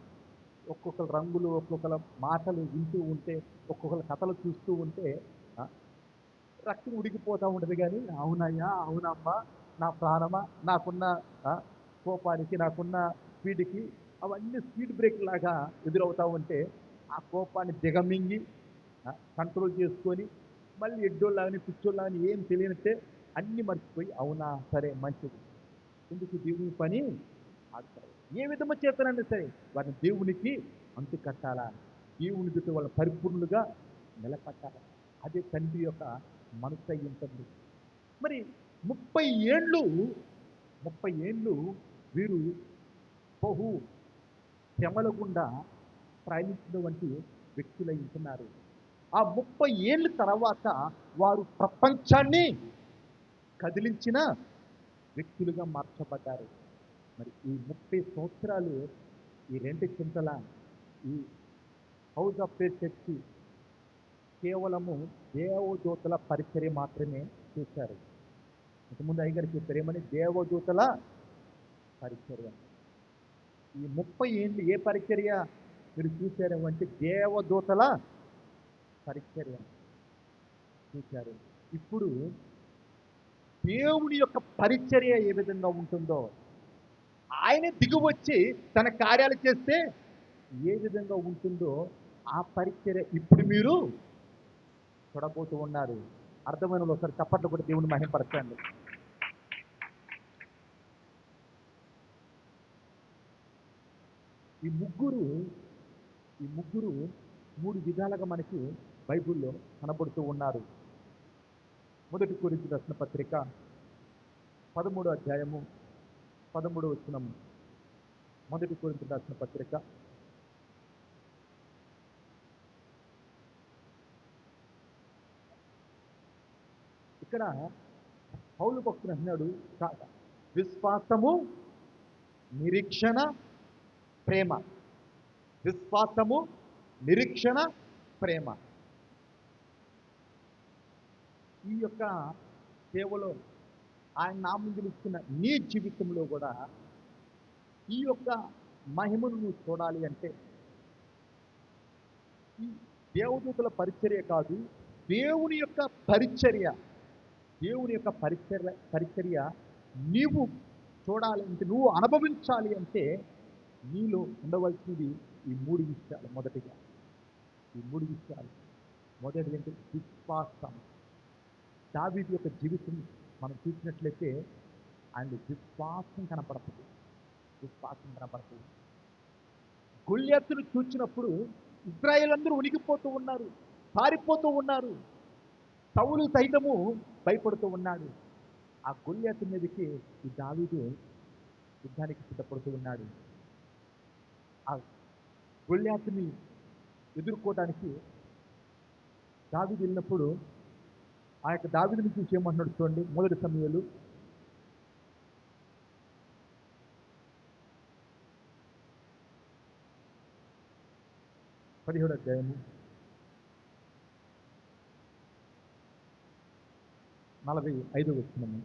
ఒక్కొక్కరు రంగులు, ఒక్కొక్కరు మాటలు వింటూ ఉంటే, ఒక్కొక్కరు కథలు చూస్తూ ఉంటే రక్తం ఉడికిపోతూ ఉంటుంది. కానీ అవునయ్యా, అవునమ్మా, నా ప్రాణమా, నాకున్న కోపానికి, నాకున్న స్పీడ్కి అవన్నీ స్పీడ్ బ్రేక్ లాగా ఎదురవుతూ ఉంటే ఆ కోపాన్ని దిగమింగి కంట్రోల్ చేసుకొని మళ్ళీ ఎడ్డోళ్ళని పిచ్చోళ్ళని ఏం తెలియనట్టే అన్నీ మర్చిపోయి, అవునా సరే మంచిది, ఎందుకు దేవుని పని ఆడతారు. ఏ విధము చేతనైనా సరే వారిని దేవునికి అంటు కట్టాలా, దేవుని చుట్టూ వాళ్ళ పరిపూర్ణులుగా నిలబట్టాలా. అదే తండ్రి యొక్క మనసు అయి ఉంటుంది. మరి 30 ఏళ్ళు వీరు బహు శ్రమల గుండా ప్రయాణించినటువంటి వ్యక్తులై ఉంటున్నారు. ఆ 30 ఏళ్ళ తర్వాత వారు ప్రపంచాన్ని కదిలించిన వ్యక్తులుగా మార్చబడ్డారు. మరి ఈ 30 సంవత్సరాలు ఈ 2 చింతల ఈ హౌస్ ఆఫ్ ఫేత్ చర్చి కేవలము దేవదూతల పరిచర్య మాత్రమే చేశారు. ఇంతకుముందు అయ్యగారు చెప్పారు ఏమని, దేవదూతల పరిచర్య. ఈ 30 ఏళ్ళు ఏ పరిచర్య మీరు చూశారు అంటే దేవదూతల పరిచర్య చూశారు. ఇప్పుడు దేవుని యొక్క పరిచర్య ఏ విధంగా ఉంటుందో, ఆయన దిగువచ్చి తన కార్యాలు చేస్తే ఏ విధంగా ఉంటుందో ఆ పరిచర్య ఇప్పుడు మీరు చూడబోతూ ఉన్నారు. అర్థమైన ఒకసారి చప్పట్లు కూడా దేవుని మహిమపరచండి. ఈ ముగ్గురు 3 విధాలుగా మనకి బైబిల్లో కనబడుతూ ఉన్నారు. మొదటి కొరింథీయులకు రాసిన పత్రిక 13వ అధ్యాయము 13వ వచనం. మొదటి కొరింథీయులకు రాసిన పత్రిక ఇక్కడ పౌలు భక్తుడు అన్నాడు, విశ్వాసము, నిరీక్షణ, ప్రేమ. విశ్వాసము, నిరీక్షణ, ప్రేమ. ఈ యొక్క సేవలో ఆయన నామం తెలుస్తున్న నీ జీవితంలో కూడా ఈ యొక్క మహిమను నువ్వు చూడాలి అంటే ఈ దేవదూతల పరిచర్య కాదు, దేవుని యొక్క పరిచర్య, దేవుని యొక్క పరిచర్య నీవు చూడాలి అంటే, నువ్వు అనుభవించాలి అంటే నీలో ఉండవలసినది ఈ 3 విషయాలు. మొదటిగా ఈ 3 విషయాలు. మొదటిది అంటే విశ్వాసం. దావీదు యొక్క జీవితం మనం చూసినట్లయితే ఆయన విశ్వాసం కనపడుతుంది. విశ్వాసం కనపడుతుంది. గొల్యాతును చూచినప్పుడు ఇశ్రాయేలందరూ ఉనికిపోతూ ఉన్నారు, పారిపోతూ ఉన్నారు. సౌలు సైతము భయపడుతూ ఉన్నాడు. ఆ గొల్యాతు మీదకి ఈ దావీదు యుద్ధానికి సిద్ధపడుతూ ఉన్నాడు. ఆ గొల్యాతుని ఎదుర్కోవడానికి దావీదు వెళ్ళినప్పుడు ఆ యొక్క దావీదుని చూసి ఏమంటున్నాడు చూడండి. మొదటి సమయాలు 17వ అధ్యాయము 45వ వచనము.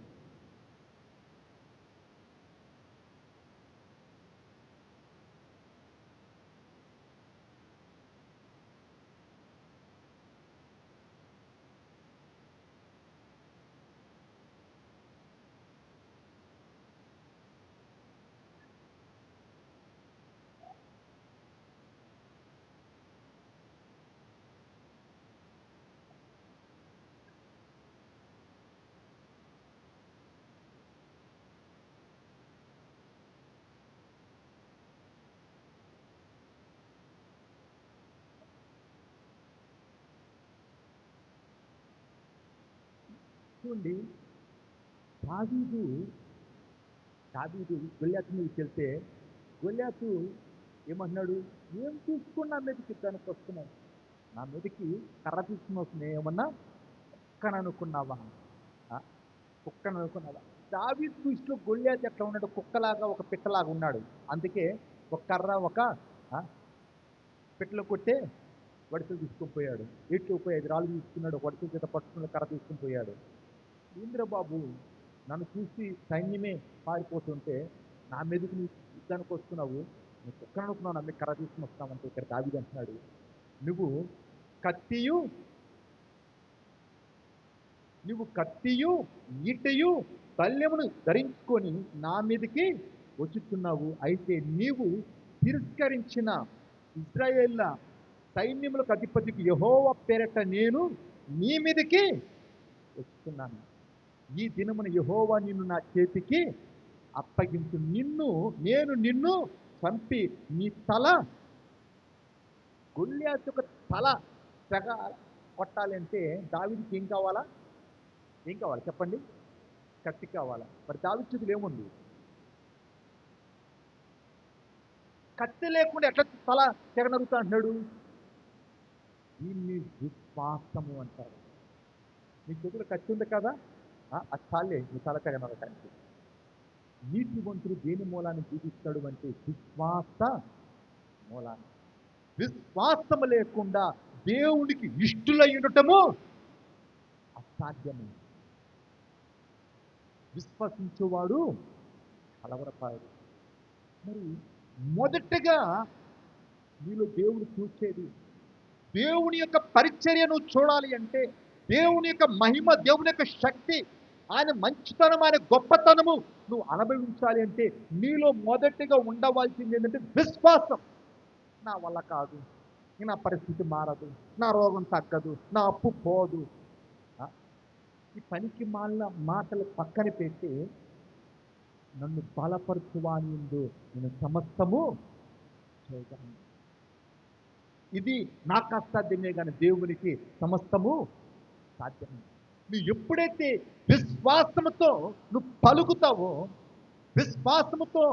చూడండి, దావీదు గొల్యాతు మీదకి వెళ్తే గొల్యాతు ఏమంటున్నాడు, ఏం తీసుకుని నా మీదకి యుద్ధానికి వస్తున్నావు? నా మీదకి కర్ర తీసుకుని వస్తున్నాయి, ఏమన్నా కుక్కను అనుకున్నావా? కుక్కను అనుకున్నావా? దావీదు దృష్టిలో గొల్యాతు ఎట్లా ఉన్నాడు? కుక్కలాగా, ఒక పిట్టలాగా ఉన్నాడు. అందుకే ఒక కర్ర, ఒక పిట్టలు కొట్టే వడిసలు తీసుకుని పోయాడు. ఎట్లు పోయి 5 రాళ్ళు తీసుకున్నాడు, ఒక వడిసల చేత పట్టుకున్న కర్ర తీసుకుని పోయాడు. ఇంద్రబాబు, నన్ను చూసి సైన్యమే పారిపోతుంటే నా మీదకి నీ యుద్ధానికి వస్తున్నావు, నువ్వు కుక్కను అనుకున్నావు, నా మీద కర్ర తీసుకుని వస్తున్నావు అంటే ఇక్కడ దావీదు అంటున్నాడు, నువ్వు కత్తియు ఈటయు బల్యమును ధరించుకొని నా మీదకి వచ్చుచున్నావు. అయితే నీవు తిరస్కరించిన ఇశ్రాయేళ్ల సైన్యములకు అధిపతికి యెహోవా పేరట నేను నీ మీదకి వచ్చుతున్నాను. ఈ దినమున యెహోవా నిన్ను నా చేతికి అప్పగించు. నేను నిన్ను చంపి నీ తల, గొల్యాతు యొక్క తల తెగ కొట్టాలి అంటే దావీదుకి ఏం కావాలా చెప్పండి? కత్తి కావాలా? మరి దావీదు చేతిలో ఏముంది? కత్తి లేకుండా ఎట్లా తల తెగ నరుగుతా అంటున్నాడు? దీన్ని విశ్వాసము అంటారు. నీ చేతిలో కత్తి ఉంది కదా, అది చాలే నీ తల తెగ నరగటానికి. నీతివంతుడు దేని మూలాన్ని జీవిస్తాడు అంటే విశ్వాస మూలాన్ని. విశ్వాసము లేకుండా దేవునికి ఇష్టులై ఉండటము అసాధ్యము. విశ్వసించేవాడు కలవరపాడు. మరి మొదటగా నీలో దేవుడు చూసేది, దేవుని యొక్క పరిచర్యను చూడాలి అంటే, దేవుని యొక్క మహిమ, దేవుని యొక్క శక్తి, ఆయన మంచితనం, ఆయన గొప్పతనము నువ్వు అనుభవించాలి అంటే నీలో మొదటిగా ఉండవలసింది ఏంటంటే విశ్వాసం. నా వల్ల కాదు, నా పరిస్థితి మారదు, నా రోగం తగ్గదు, నా అప్పు పోదు, ఈ పనికి మాలిన మాటలు పక్కన పెట్టి నన్ను బలపరచువాని యందు నేను సమస్తము చేయగలను. ఇది నాకు అసాధ్యమే కానీ దేవునికి సమస్తము సాధ్యమే. నువ్వు ఎప్పుడైతే విశ్వాసముతో నువ్వు పలుకుతావో, విశ్వాసముతో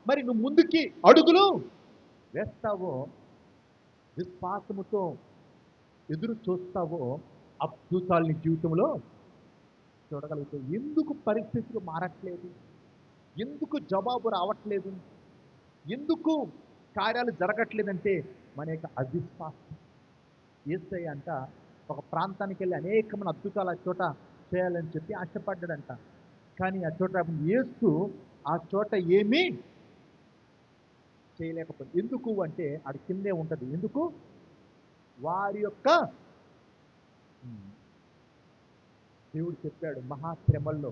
మరి నువ్వు ముందుకి అడుగులు వేస్తావో, విశ్వాసముతో ఎదురు చూస్తావో, అద్భుతాలు నీ జీవితంలో చూడగలుగుతావు. ఎందుకు పరిస్థితులు మారట్లేదు? ఎందుకు జవాబు రావట్లేదు? ఎందుకు కార్యాలు జరగట్లేదంటే మన యొక్క అవిశ్వాసం. యేసయ్య అంట ఒక ప్రాంతానికి వెళ్ళి అనేకమైన అద్భుతాలు ఆ చోట చేయాలని చెప్పి ఆశపడ్డాడంట. కానీ ఆ చోట యేసు ఆ చోట ఏమీ చేయలేకపోయింది. ఎందుకు అంటే అది కిందే ఉంటుంది. ఎందుకు? వారి యొక్క దేవుడు చెప్పాడు మహాశ్రమల్లో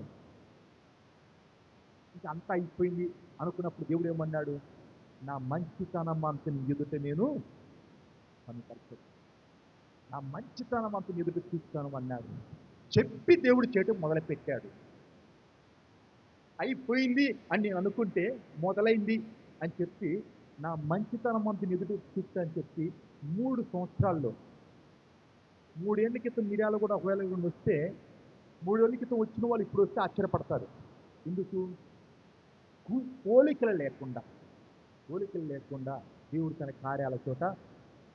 ఇంకా అంతా అయిపోయింది అనుకున్నప్పుడు దేవుడు ఏమన్నాడు, నా మంచితనం అంత నీ ఎదుట నేను కనుపరచను, నా మంచితనం అంత నీ ఎదుట చూస్తాను అన్నాడు. చెప్పి దేవుడు చేయటం మొదలుపెట్టాడు. అయిపోయింది అని నేను అనుకుంటే మొదలైంది అని చెప్పి నా మంచితనం అంత నీ ఎదుట చూస్తా అని చెప్పి 3 సంవత్సరాల్లో 3 ఏళ్ళ క్రితం మీడియాలో కూడా ఒకవేళ వస్తే 3 ఏళ్ళ క్రితం వచ్చిన వాళ్ళు ఇప్పుడు వస్తే ఆశ్చర్యపడతారు. ఎందుకు? పోలికలు లేకుండా దేవుడు తన కార్యాల చోట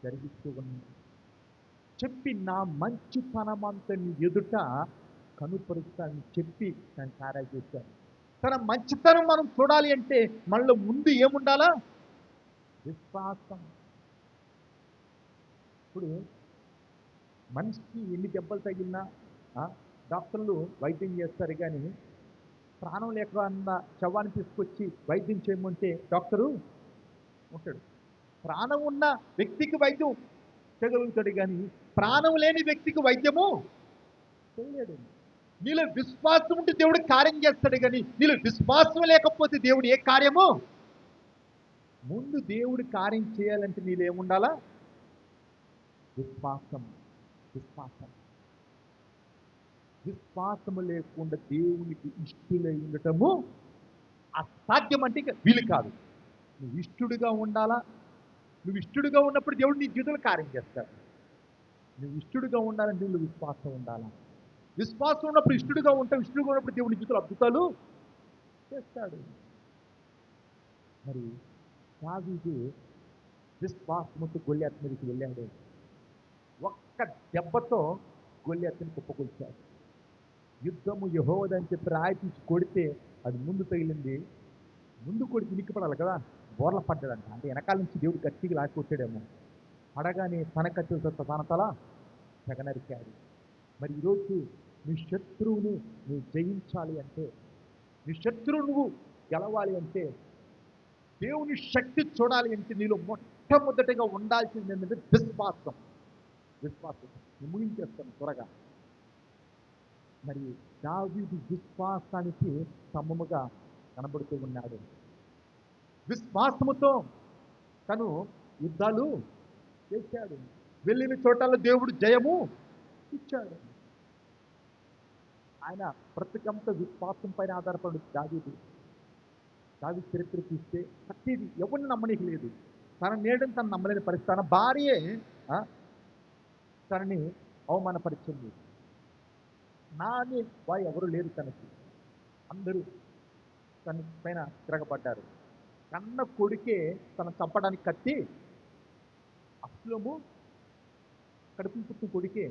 జరిగిస్తూ ఉన్నాడు. చెప్పి నా మంచితనమంత నీ ఎదుట కనుపరుస్తానని చెప్పి తన కార్యాలు చేశాడు. తన మంచితనం మనం చూడాలి అంటే మనలో ముందు ఏముండాలా? విశ్వాసం. ఇప్పుడు మనిషికి ఎన్ని దెబ్బలు తగిలినా డాక్టర్లు వైద్యం చేస్తారు, కానీ ప్రాణం లేకుండా శవాన్ని తీసుకొచ్చి వైద్యం చేయమంటే డాక్టరు ఉంటాడు. ప్రాణం ఉన్న వ్యక్తికి వైద్యం చేయగలుగుతాడు, కానీ ప్రాణం లేని వ్యక్తికి వైద్యము చేయలేడు. నీలో విశ్వాసం ఉంటే దేవుడు కార్యం చేస్తాడు, కానీ నీలో విశ్వాసం లేకపోతే దేవుడు ఏ కార్యము. ముందు దేవుడు కార్యం చేయాలంటే నీలో ఏముండాలా? విశ్వాసం. విశ్వాసము లేకుండా దేవునికి ఇష్టలై ఉండటము అసాధ్యం. అంటే ఇక వీలు కాదు. నువ్వు ఇష్టడుగా ఉండాలా. నువ్వు ఇష్టడుగా ఉన్నప్పుడు దేవుడు నీ జీవితంలో కార్యం చేస్తాడు. నువ్వు ఇష్టడుగా ఉండాలంటే నువ్వు విశ్వాసం ఉండాలా. విశ్వాసం ఉన్నప్పుడు ఇష్టడుగా ఉంటావు. ఇష్టడుగా ఉన్నప్పుడు దేవుడి జీవితంలో అద్భుతాలు చేస్తాడు. మరి దావీదు విశ్వాసముతో గొల్లియాతు మీదకి వెళ్ళాడు. ఒక్క దెబ్బతో గొల్లియాతుని కుప్పకొల్చాడు. యుద్ధము యెహోవాదని చెప్పి రాయితీసి కొడితే అది ముందు తగిలింది. ముందు కొడితే నిక్కిపడాలి కదా, బోర్ల పడ్డాడంట. అంటే వెనకాల నుంచి దేవుడు గట్టిగా లాక్కి కొట్టాడేమో. పడగానే తన కత్తులతో తన తల తెగనరికాడు. మరి ఈరోజు నీ శత్రువుని నువ్వు జయించాలి అంటే, నీ శత్రువు నువ్వు గెలవాలి అంటే, దేవుని శక్తి చూడాలి అంటే నీలో మొట్టమొదటిగా ఉండాల్సింది ఏంటంటే విశ్వాసం. నేను ముగించేస్తాను త్వరగా. మరి దావీదు విశ్వాసానికి సమముగా కనబడుతూ ఉన్నాడు. విశ్వాసముతో తను యుద్ధాలు చేశాడు. వెళ్ళిన చోటల్లో దేవుడు జయము ఇచ్చాడు. ఆయన బ్రతుకంతా విశ్వాసం పైన ఆధారపడు. దావీదు చరిత్ర చూస్తే ప్రతిదీ ఎవరిని నమ్మనికి లేదు. తన నీడని తను నమ్మలేని పరిస్థితి. తన భార్యే తనని అవమానపరిచింది. నాని వారు ఎవరు లేరు తనకి. అందరూ తన పైన తిరగబడ్డారు. కన్న కొడుకే తన చంపడానికి కత్తి. అబ్షాలోము కడుపును పుట్టిన కొడుకే,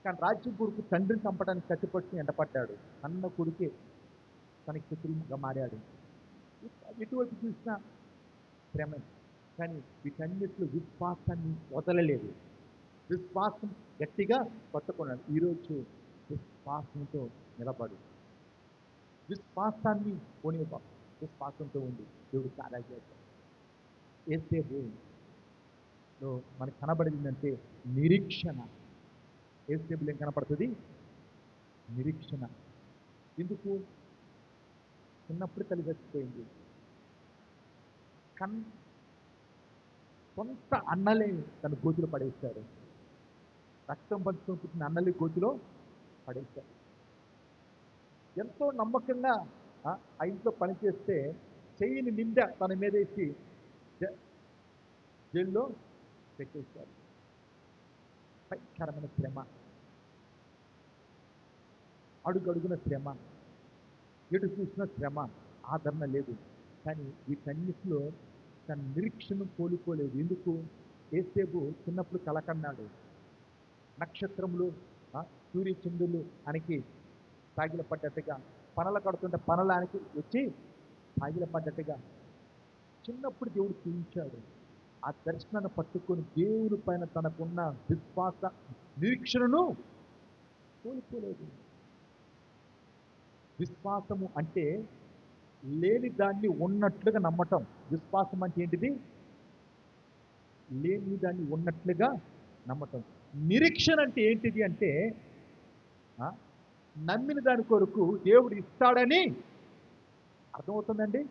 కానీ రాజ్యం కొడుకు తండ్రిని చంపడానికి కత్తిపట్టుకుని ఎండపడ్డాడు. కన్న కొడుకే తనకి శత్రువుగా మారాడు. ఎటువైపు చూసినా శ్రమ, కానీ వీటన్నిటిలో విశ్వాసాన్ని వదలలేదు. విశ్వాసం గట్టిగా పట్టుకున్నాడు. ఈరోజు విశ్వాసంతో నిలబడు. విశ్వాసాన్ని పోనివ్వ. విశ్వాసంతో ఉండి దేవుడు కార్యాలు చేస్తాడు. యేసేపులో మనకు కనబడిందంటే నిరీక్షణ. యేసేపులో ఏం కనపడుతుంది? నిరీక్షణ. ఎందుకు? చిన్నప్పుడు తల్లి చచ్చిపోయింది. సొంత అన్నలే తన గోతిలో పడేశాడు. రక్తం పంచుకొని పుట్టిన అన్నలే గోతిలో పడేశాడు. ఎంతో నమ్మకంగా ఆ ఇంట్లో పనిచేస్తే చెయ్యిని నిండా తన మీద వేసి జైల్లో పెట్టేశాడు. భయంకరమైన శ్రమ, అడుగడుగున శ్రమ, ఎటు చూసిన శ్రమ, ఆదరణ లేదు. కానీ వీటన్నిటిలో తన నిరీక్షను కోల్పోలేదు. ఎందుకు? యేసేపు చిన్నప్పుడు కలకన్నాడు. నక్షత్రములు సూర్యచంద్రులు ఆయనకి సాగిలపడ్డట్టుగా, పనల కడుతుంటే పనలు ఆయనకి వచ్చి సాగిలపడ్డట్టుగా చిన్నప్పుడు దేవుడు చూపించాడు. ఆ దర్శనాన్ని పట్టుకొని దేవుని పైన తనకున్న విశ్వాస నిరీక్షణను కోల్పోలేదు. విశ్వాసము అంటే లేని దాన్ని ఉన్నట్లుగా నమ్మటం. విశ్వాసం అంటే ఏంటిది? లేని దాన్ని ఉన్నట్లుగా నమ్మటం. నిరీక్షణ అంటే ఏంటిది అంటే ఆ? నమ్మిన దాని కొరకు దేవుడు ఇస్తాడని అర్థమవుతుందండి.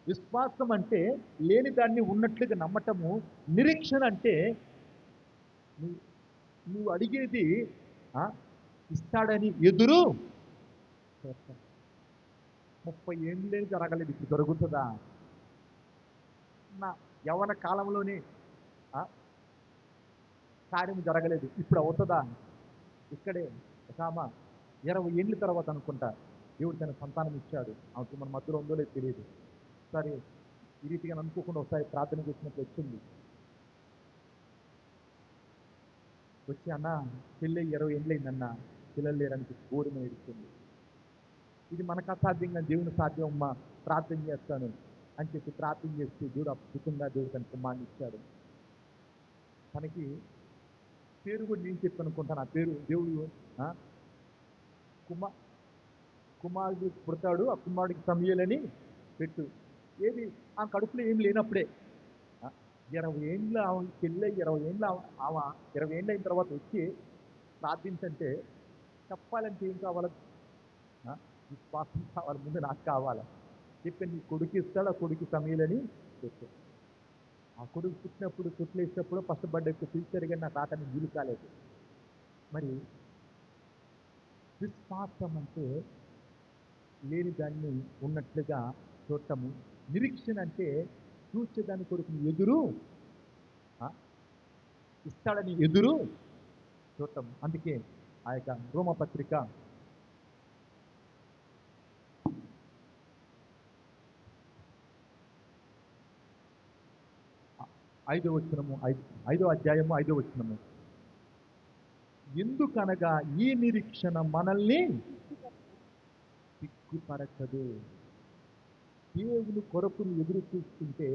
విశ్వాసం అంటే లేని దాన్ని ఉన్నట్లుగా నమ్మటము. నిరీక్షణ అంటే నువ్వు నువ్వు అడిగేది ఆ, ఇస్తాడని ఎదురు చూస్తాం. 30 ఏళ్ళే జరగలేదు, ఇప్పుడు జరుగుతుందా? నా యవన కాలంలోనే ఆ, కార్యం జరగలేదు, ఇప్పుడు అవుతుందా? ఇక్కడే ఒక ఆమె 20 ఏళ్ళ తర్వాత అనుకుంటా దేవుడు తన సంతానం ఇచ్చాడు. ఆమెకు మన మధ్యలో ఉందో లేదో తెలియదు. సరే, ఈ రీతిగా అనుకోకుండా ఒకసారి ప్రార్థన చేసినప్పుడు వచ్చింది. వచ్చి, అన్న పెళ్ళి 20 ఏళ్ళు అయిందన్న, పిల్లలు లేరనికి ఘోరమ ఏడుస్తుంది. ఇది మనకు అసాధ్యంగా దేవుని సాధ్యం అమ్మా, ప్రార్థన చేస్తాను అని చెప్పి ప్రార్థన చేస్తూ దేవుడు అద్భుతంగా దేవుడు తన కుమారుని ఇచ్చాడు. తనకి పేరు కూడా నేను చెప్పి అనుకుంటాను. ఆ పేరు దేవుడు ఆ, కుమా కుమారుడు పుడతాడు, ఆ కుమారుడికి సమయలని పెట్టు. ఏది ఆ కడుపులో ఏం లేనప్పుడే 20 ఏళ్ళ పెళ్ళి 20 ఏళ్ళ ఆమె 20 ఏళ్ళు అయిన తర్వాత వచ్చి ప్రార్థించంటే చెప్పాలంటే ఏం కావాలి? విశ్వాసం కావాలి, ముందు నాకు కావాలి. చెప్పి నీ కొడుకు ఇస్తాడు, ఆ కొడుకు సమయలని చెప్పు. ఆ కొడుకు పుట్టినప్పుడు తొట్లు వేసినప్పుడు ఫస్ట్ బర్త్డేకి పిలిచారు, కానీ నాకు ఆటని వీలు కాలేదు. మరి విశ్వాసం అంటే లేని దాన్ని ఉన్నట్లుగా చూడటము. నిరీక్షణ అంటే చూసేదాని కొరకు ఎదురు ఇస్తాడని ఎదురు చూడటం. అందుకే ఆ యొక్క రోమపత్రిక 5వ వచనము, 5వ అధ్యాయము 5వ వచనము, ఎందుకనగా ఈ నిరీక్షణ మనల్ని సిగ్గుపరచదు. దేవుని కొరకును ఎదురు చూస్తుంటే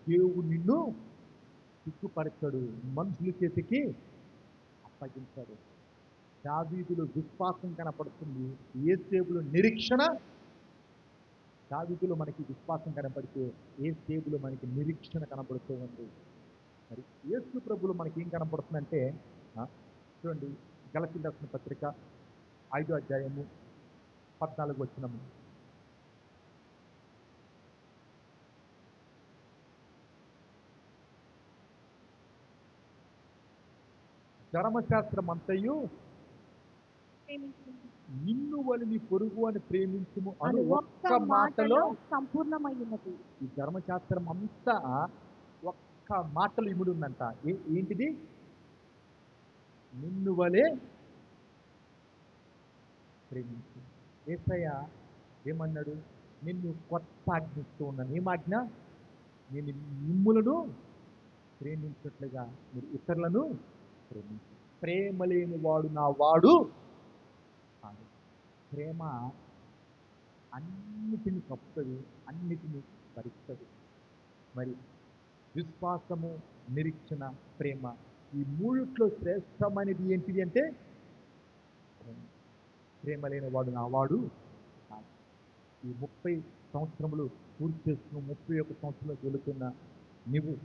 దేవుడు నిన్ను సిగ్గుపరచడు, మనుషుల చేతికి అప్పగించాడు. దావీదులో విశ్వాసం కనపడుతుంది, యేసేపులో నిరీక్షణ. దావీదులో మనకి విశ్వాసం కనపడితే యేసేపులో మనకి నిరీక్షణ కనపడుతూ ఉంది. మరి యేసు ప్రభులో మనకి ఏం కనపడుతుందంటే చూడండి, గలతీయులకు రాసిన పత్రిక 5వ అధ్యాయము 14వ వచనము, ధర్మశాస్త్రం అంతయు నిన్ను వలిని పొరుగు అని ప్రేమించుము అని ఒక్క మాటలో సంపూర్ణమైనది. ఈ ధర్మశాస్త్రం అంతా ఒక్క మాటలు ఇముడు ఉందంట. ఏంటిది? నిన్ను వలే ప్రేమించు. యేసయ్య ఏమన్నాడు? నిన్ను కొత్త ఆజ్ఞిస్తూ ఉన్నాను. ఏమాజ్ఞ? నేను మిమ్ములను ప్రేమించట్లుగా మీరు ఇతరులను ప్రేమించు. ప్రేమ లేని వాడు నా వాడు కాదు. ప్రేమ అన్నిటిని కప్పుతుంది, అన్నిటిని భరిస్తుంది. మరి విశ్వాసము, నిరీక్షణ, ప్రేమ, ఈ మూడిట్లో శ్రేష్టమైనది ఏంటిది అంటే ప్రేమ లేని వాడు నా వాడు కాదు. ఈ 30 సంవత్సరములు పూర్తి చేసుకుని 31 సంవత్సరంలోకి వెళుతున్న నీవు,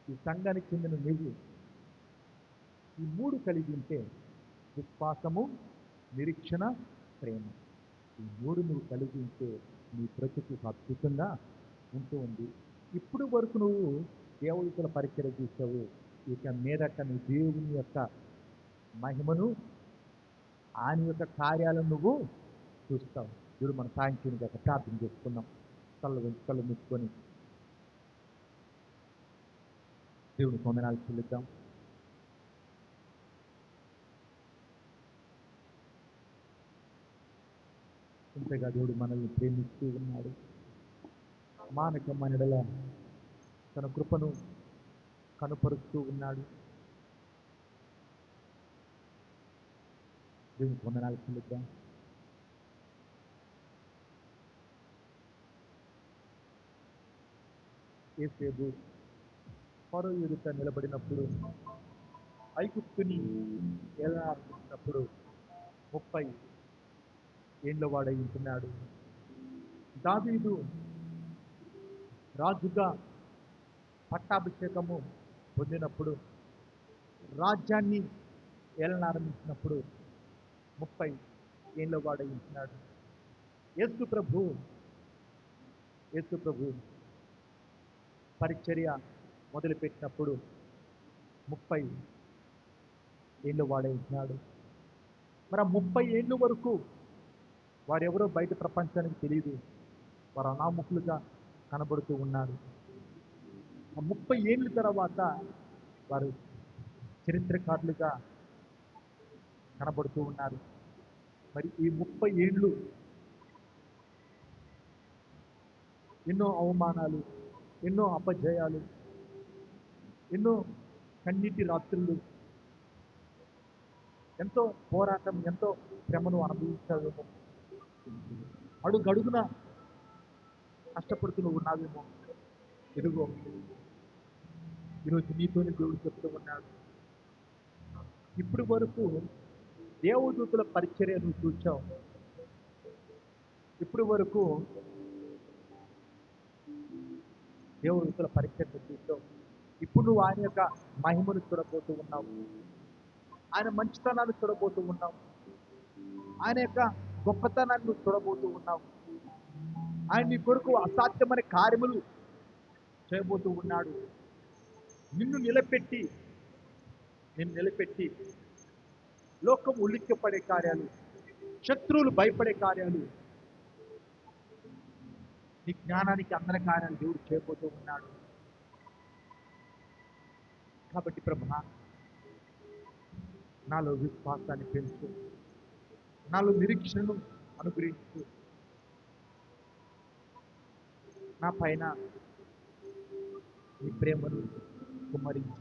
ఈ సంఘానికి చెందిన నీవు ఈ 3 కలిగి ఉంటే, విశ్వాసము, నిరీక్షణ, ప్రేమ, ఈ 3 నువ్వు కలిగి ఉంటే నీ బ్రతుకు అద్భుతంగా ఉంటూ ఉంది. ఇప్పుడు వరకు నువ్వు దేవుడికి పరిచయం చేసావు, ఇక మీదట నువ్వు దేవుని యొక్క మహిమను, ఆయన యొక్క కార్యాలను నువ్వు చూస్తావు. దేవుడు మన సాయం చేయడానికి ప్రార్థన చేసుకున్నాం. కళ్ళు ముచ్చుకొని దేవుని వందనాలు చెల్లిద్దాం. ఇంతగా దేవుడు మనల్ని ప్రేమిస్తూ ఉన్నాడు. మానక మనడల తన కృపను కనుపరుస్తూ ఉన్నాడు. దేవునికి వందనాలు చెల్లిద్దాం. యేసేపు ఫరో ఎదుట నిలబడినప్పుడు, ఐగుప్తుని ఏలాడుతున్నప్పుడు 30 ఏళ్ళ వాడై ఉంటున్నాడు. దావీదు రాజుగా పట్టాభిషేకము పొందినప్పుడు, రాజ్యాన్ని ఏలనారంభించినప్పుడు 30 ఏళ్ళ వాడై ఉంటున్నాడు. యేసు ప్రభు యేసు ప్రభు పరిచర్య మొదలుపెట్టినప్పుడు 30 ఏళ్ళు వాడై ఉంటున్నాడు. మరి ఆ 30 ఏళ్ళు వరకు వారెవరో బయట ప్రపంచానికి తెలియదు. వారు అనామకులుగా కనబడుతూ ఉన్నారు. ఆ 30 ఏళ్ళ తర్వాత వారు చరిత్రకారులుగా కనబడుతూ ఉన్నారు. మరి ఈ 30 ఏళ్ళు ఎన్నో అవమానాలు, ఎన్నో అపజయాలు, ఎన్నో కన్నీటి రాత్రులు, ఎంతో పోరాటం, ఎంతో శ్రమను అనుభవించావేమో. అడుగడుగున కష్టపడుతూ నువ్వు ఉన్నావేమో. ఇదిగో ఈరోజు నీతోనే దేవుడు చెప్తూ ఉన్నాడు, ఇప్పటి వరకు దేవదూతుల పరిచర్య నువ్వు చూచావు. ఇప్పటి వరకు దేవదూతుల పరిచర్య చూచావు. ఇప్పుడు నువ్వు ఆయన యొక్క మహిమను చూడబోతూ ఉన్నావు. ఆయన మంచితనాన్ని చూడబోతూ ఉన్నావు. ఆయన యొక్క గొప్పతనాన్ని నువ్వు చూడబోతూ ఉన్నావు. ఆయన నీ కొరకు అసాధ్యమైన కార్యములు చేయబోతూ ఉన్నాడు. నిన్ను నిలబెట్టి లోకం ఉలిక్కిపడే కార్యాలు, శత్రువులు భయపడే కార్యాలు, నీ జ్ఞానానికి అందరి కార్యాలు దేవుడు చేయబోతూ ఉన్నాడు. కాబట్టి ప్రభా, నాలో విశ్వాసాన్ని పెంచు, నాలో నిరీక్షణను అనుగ్రహించు, నా పైన నీ ప్రేమను కుమ్మరించు.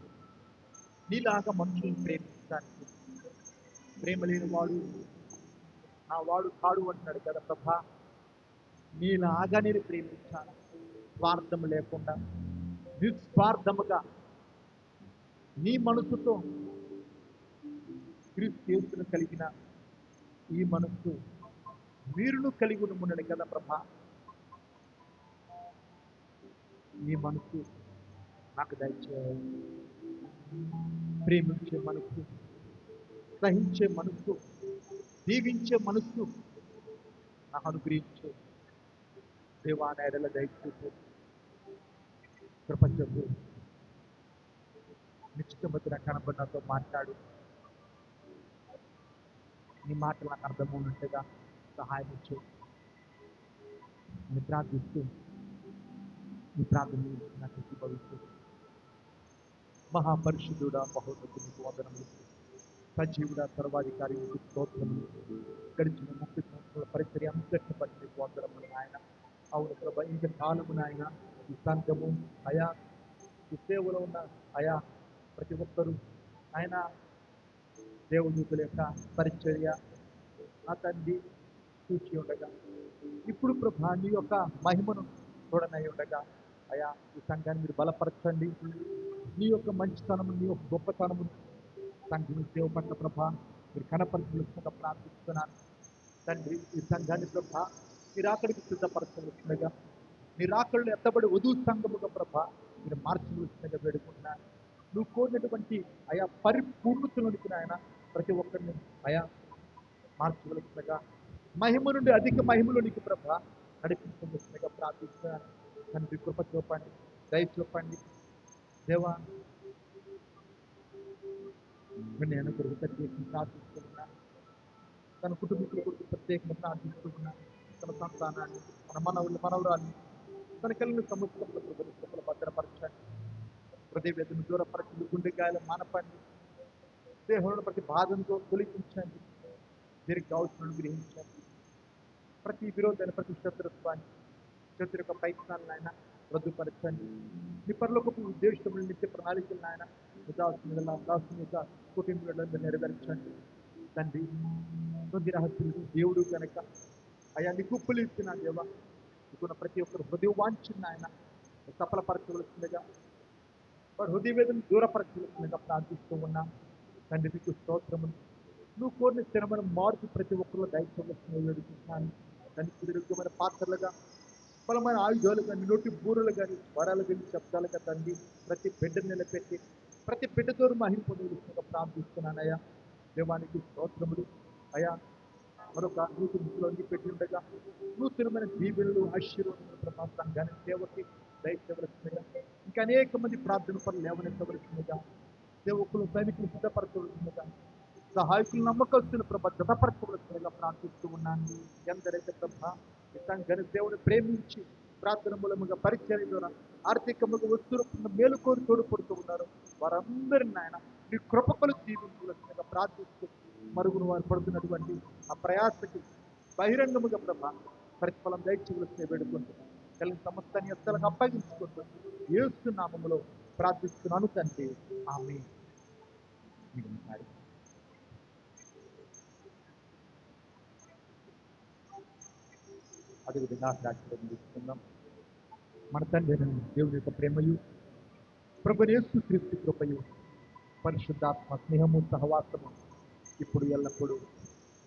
నీలాగా మనుషులను ప్రేమించడానికి, ప్రేమ లేని వాడు నా వాడు కాడు అంటున్నాడు కదా ప్రభా. నీలాగా నేను ప్రేమించాను, స్వార్థం లేకుండా నిస్వార్థముగా నీ మనసుతో. క్రీస్తు యేసును కలిగిన ఈ మనస్సు మీరును కలిగి ఉన్నాడు కదా ప్రభా. నీ మనసు నాకు దయచేయాలి. ప్రేమించే మనస్సు, సహించే మనస్సు, దీవించే మనస్సు నాకు అనుగ్రహించు దేవా. నా ఎడల దయచేసి ప్రపంచపు నిశ్చితమతిన కనబడి నాతో మాట్లాడు. నీ మాటలు నాకు అర్థమవునట్టుగా సహాయం ఇచ్చు. నీ ప్రార్థిస్తూ నీ ప్రార్థన నాకు భవిష్యత్తు. మహాపరిశుద్ధుడా, మహోన్నతునికి వందనములు. సజీవుడా, సర్వాధికారి నీకు స్తోత్రములు. గడిచిన 30 సంవత్సరాల పరిచర్య అంతటిని బట్టి నీకు వందనములు నాయన. అవును ప్రభా, ఇంత కాలము నాయన ఈ సంఘము అయా, ఈ సేవలో ఉన్న అయా ప్రతి ఒక్కరూ ఆయన దేవదూతుల యొక్క పరిచర్య నా తండ్రి చూచి ఉండగా, ఇప్పుడు ప్రభా నీ యొక్క మహిమను చూడనై ఉండగా అయా, ఈ సంఘాన్ని మీరు బలపరచండి. నీ యొక్క మంచితనము, నీ యొక్క గొప్పతనము సంఘం సేవ పట్ల ప్రభా మీరు కనపరచవలసిందిగా ప్రార్థిస్తున్నాను తండ్రి. ఈ సంఘాన్ని ప్రభా మీరు అక్కడికి సిద్ధపరచవలసిందిగా, మీరు అక్కడ ఎత్తబడి వధువు సంఘముగా ప్రభా మీరు మార్చవలసిందిగా వేడుకుంటున్నాను. నువ్వు కోరినటువంటి ఆయా పరిపూర్ణతలోనికి ఆయన ప్రతి ఒక్కరిని ఆయా మార్చవలసిందిగా, మహిమ నుండి అధిక మహిమలోనికి ప్రభా నడిపించవలసిందిగా ప్రార్థిస్తున్నాను తండ్రి. కృప చూపండి, దయ చూపండి దేవా. నేను ప్రత్యేకంగా ప్రార్థిస్తూ ఉన్నాను. తన కుటుంబీకుల కొరకు ప్రత్యేకంగా ప్రార్థిస్తూ ఉన్నాను. తన సంతానాన్ని, మన మనవరాన్ని, తన కలిగిన సమస్యలను ప్రభుత్వ భద్రపరచండి. హృదయ వేదన దూరపరచండి, గుండెకాయలు మానపండి, దేహంలో ప్రతి బాధంతో తొలగించండి, దీనికి అవసరం గ్రహించండి. ప్రతి విరోధాన్ని, ప్రతి శత్రుత్వాన్ని, శత్రు యొక్క ప్రయత్నాలను ఆయన రద్దుపరచండి. మీ పరలోకపు ఉద్దేశములు, నిత్య ప్రణాళికలను ఆయన దాసుని యొక్క కుటుంబంలో నెరవేర్చండి తండ్రి. కొద్ది రహస్యులు దేవుడు కనుక అయా నీ గుప్పులు ఇచ్చిన దేవ, ఇకున్న ప్రతి ఒక్కరు హృదయ వాంఛన ఆయన సఫలపరచవలసిందిగా, వారు హృదయ వేదన దూరపరచవలసిందిగా ప్రార్థిస్తూ ఉన్నా తండ్రి. నీకు స్తోత్రములు. నువ్వు కోరిన స్థిరమైన మార్పు ప్రతి ఒక్కరిలో దయచేయవలసిందిగా వేడుకుంటున్నాను తండ్రి. సుదీర్ఘమైన పాత్రలుగా, బలమైన ఆయుధాలుగా, నోటి బూరలు కానీ, వరాలు కానీ, శబ్దాలుగా తండ్రి ప్రతి బిడ్డను నిలబెట్టి ప్రతి బిడ్డతో మహిమ పొందవలసిందిగా ప్రార్థిస్తున్నానయ్యా. దేవానికి స్తోత్రములు అయ్యా మరొక నూతన పెట్టి ఉండగా నూతనమైన దీవెనలు ఆశీర్వాదాలు ప్రభా సంఘాన్ని సేవకి దయచేవలసిందిగా ఇంకా అనేక మంది ప్రార్థన పనులు లేవనెత్తవలసిందిగా సేవకులు సైనికులు సిద్ధపరచవలసిందిగా సహాయకులు నమ్మకస్తున్న ప్రభ జతపరచవలసిందిగా ప్రార్థిస్తూ ఉన్నాను. ఎందరైతే ప్రభ ఈ సంఘాన్ని దేవుని ప్రేమించి ప్రార్థన మూలముగా పరిచర్య ద్వారా ఆర్థికముగా వస్తువులు మేలు కోరి తోడుపడుతూ ఉన్నారు. వారందరినీ నాయన నీ కృపకలు జీవించవలసిందిగా ప్రార్థిస్తూ మరుగును వారు పడుతున్నటువంటి ఆ ప్రయాసకి బహిరంగముగా ప్రభ ప్రతిఫలం దయచేవలసిన వేడుకుంటున్నాను. కలిగిన సమస్తాన్ని ఎత్తలకు అప్పగించుకుంటూ యేసు నామములో ప్రార్థిస్తున్నాను తండ్రి, ఆమేన్. అదేవిధంగా ఆశీర్వాదం తీసుకుందాం. మన తండ్రి దేవుని యొక్క ప్రేమయు ప్రభువైన యేసు క్రీస్తు కృపయు పరిశుద్ధాత్మ స్నేహము సహవాసము ఇప్పుడు ఎల్లప్పుడూ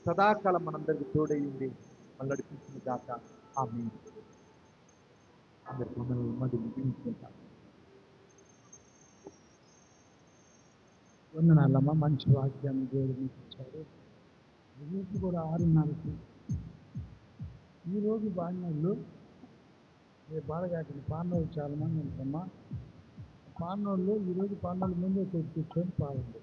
సదాకాలం మనందరికి తోడైంది మళ్ళీ నడిపించిన దాక ఆమేన్. అందరికీ మమ్మల్ని ముగించుకుంటాం. వందనాలమ్మ, మంచి వాక్యాన్ని దేవుడు మీకు ఇచ్చాడు. రేపు కూడా 6:30కి ఈరోజు బాణోళ్ళు రేపు బాధగాకండి. పాన్నోళ్ళు చాలా మంది ఉంటామ్మా. పాన్నోళ్ళు ఈరోజు పాన్నోళ్ళు ముందే కూర్చొని పాడండి.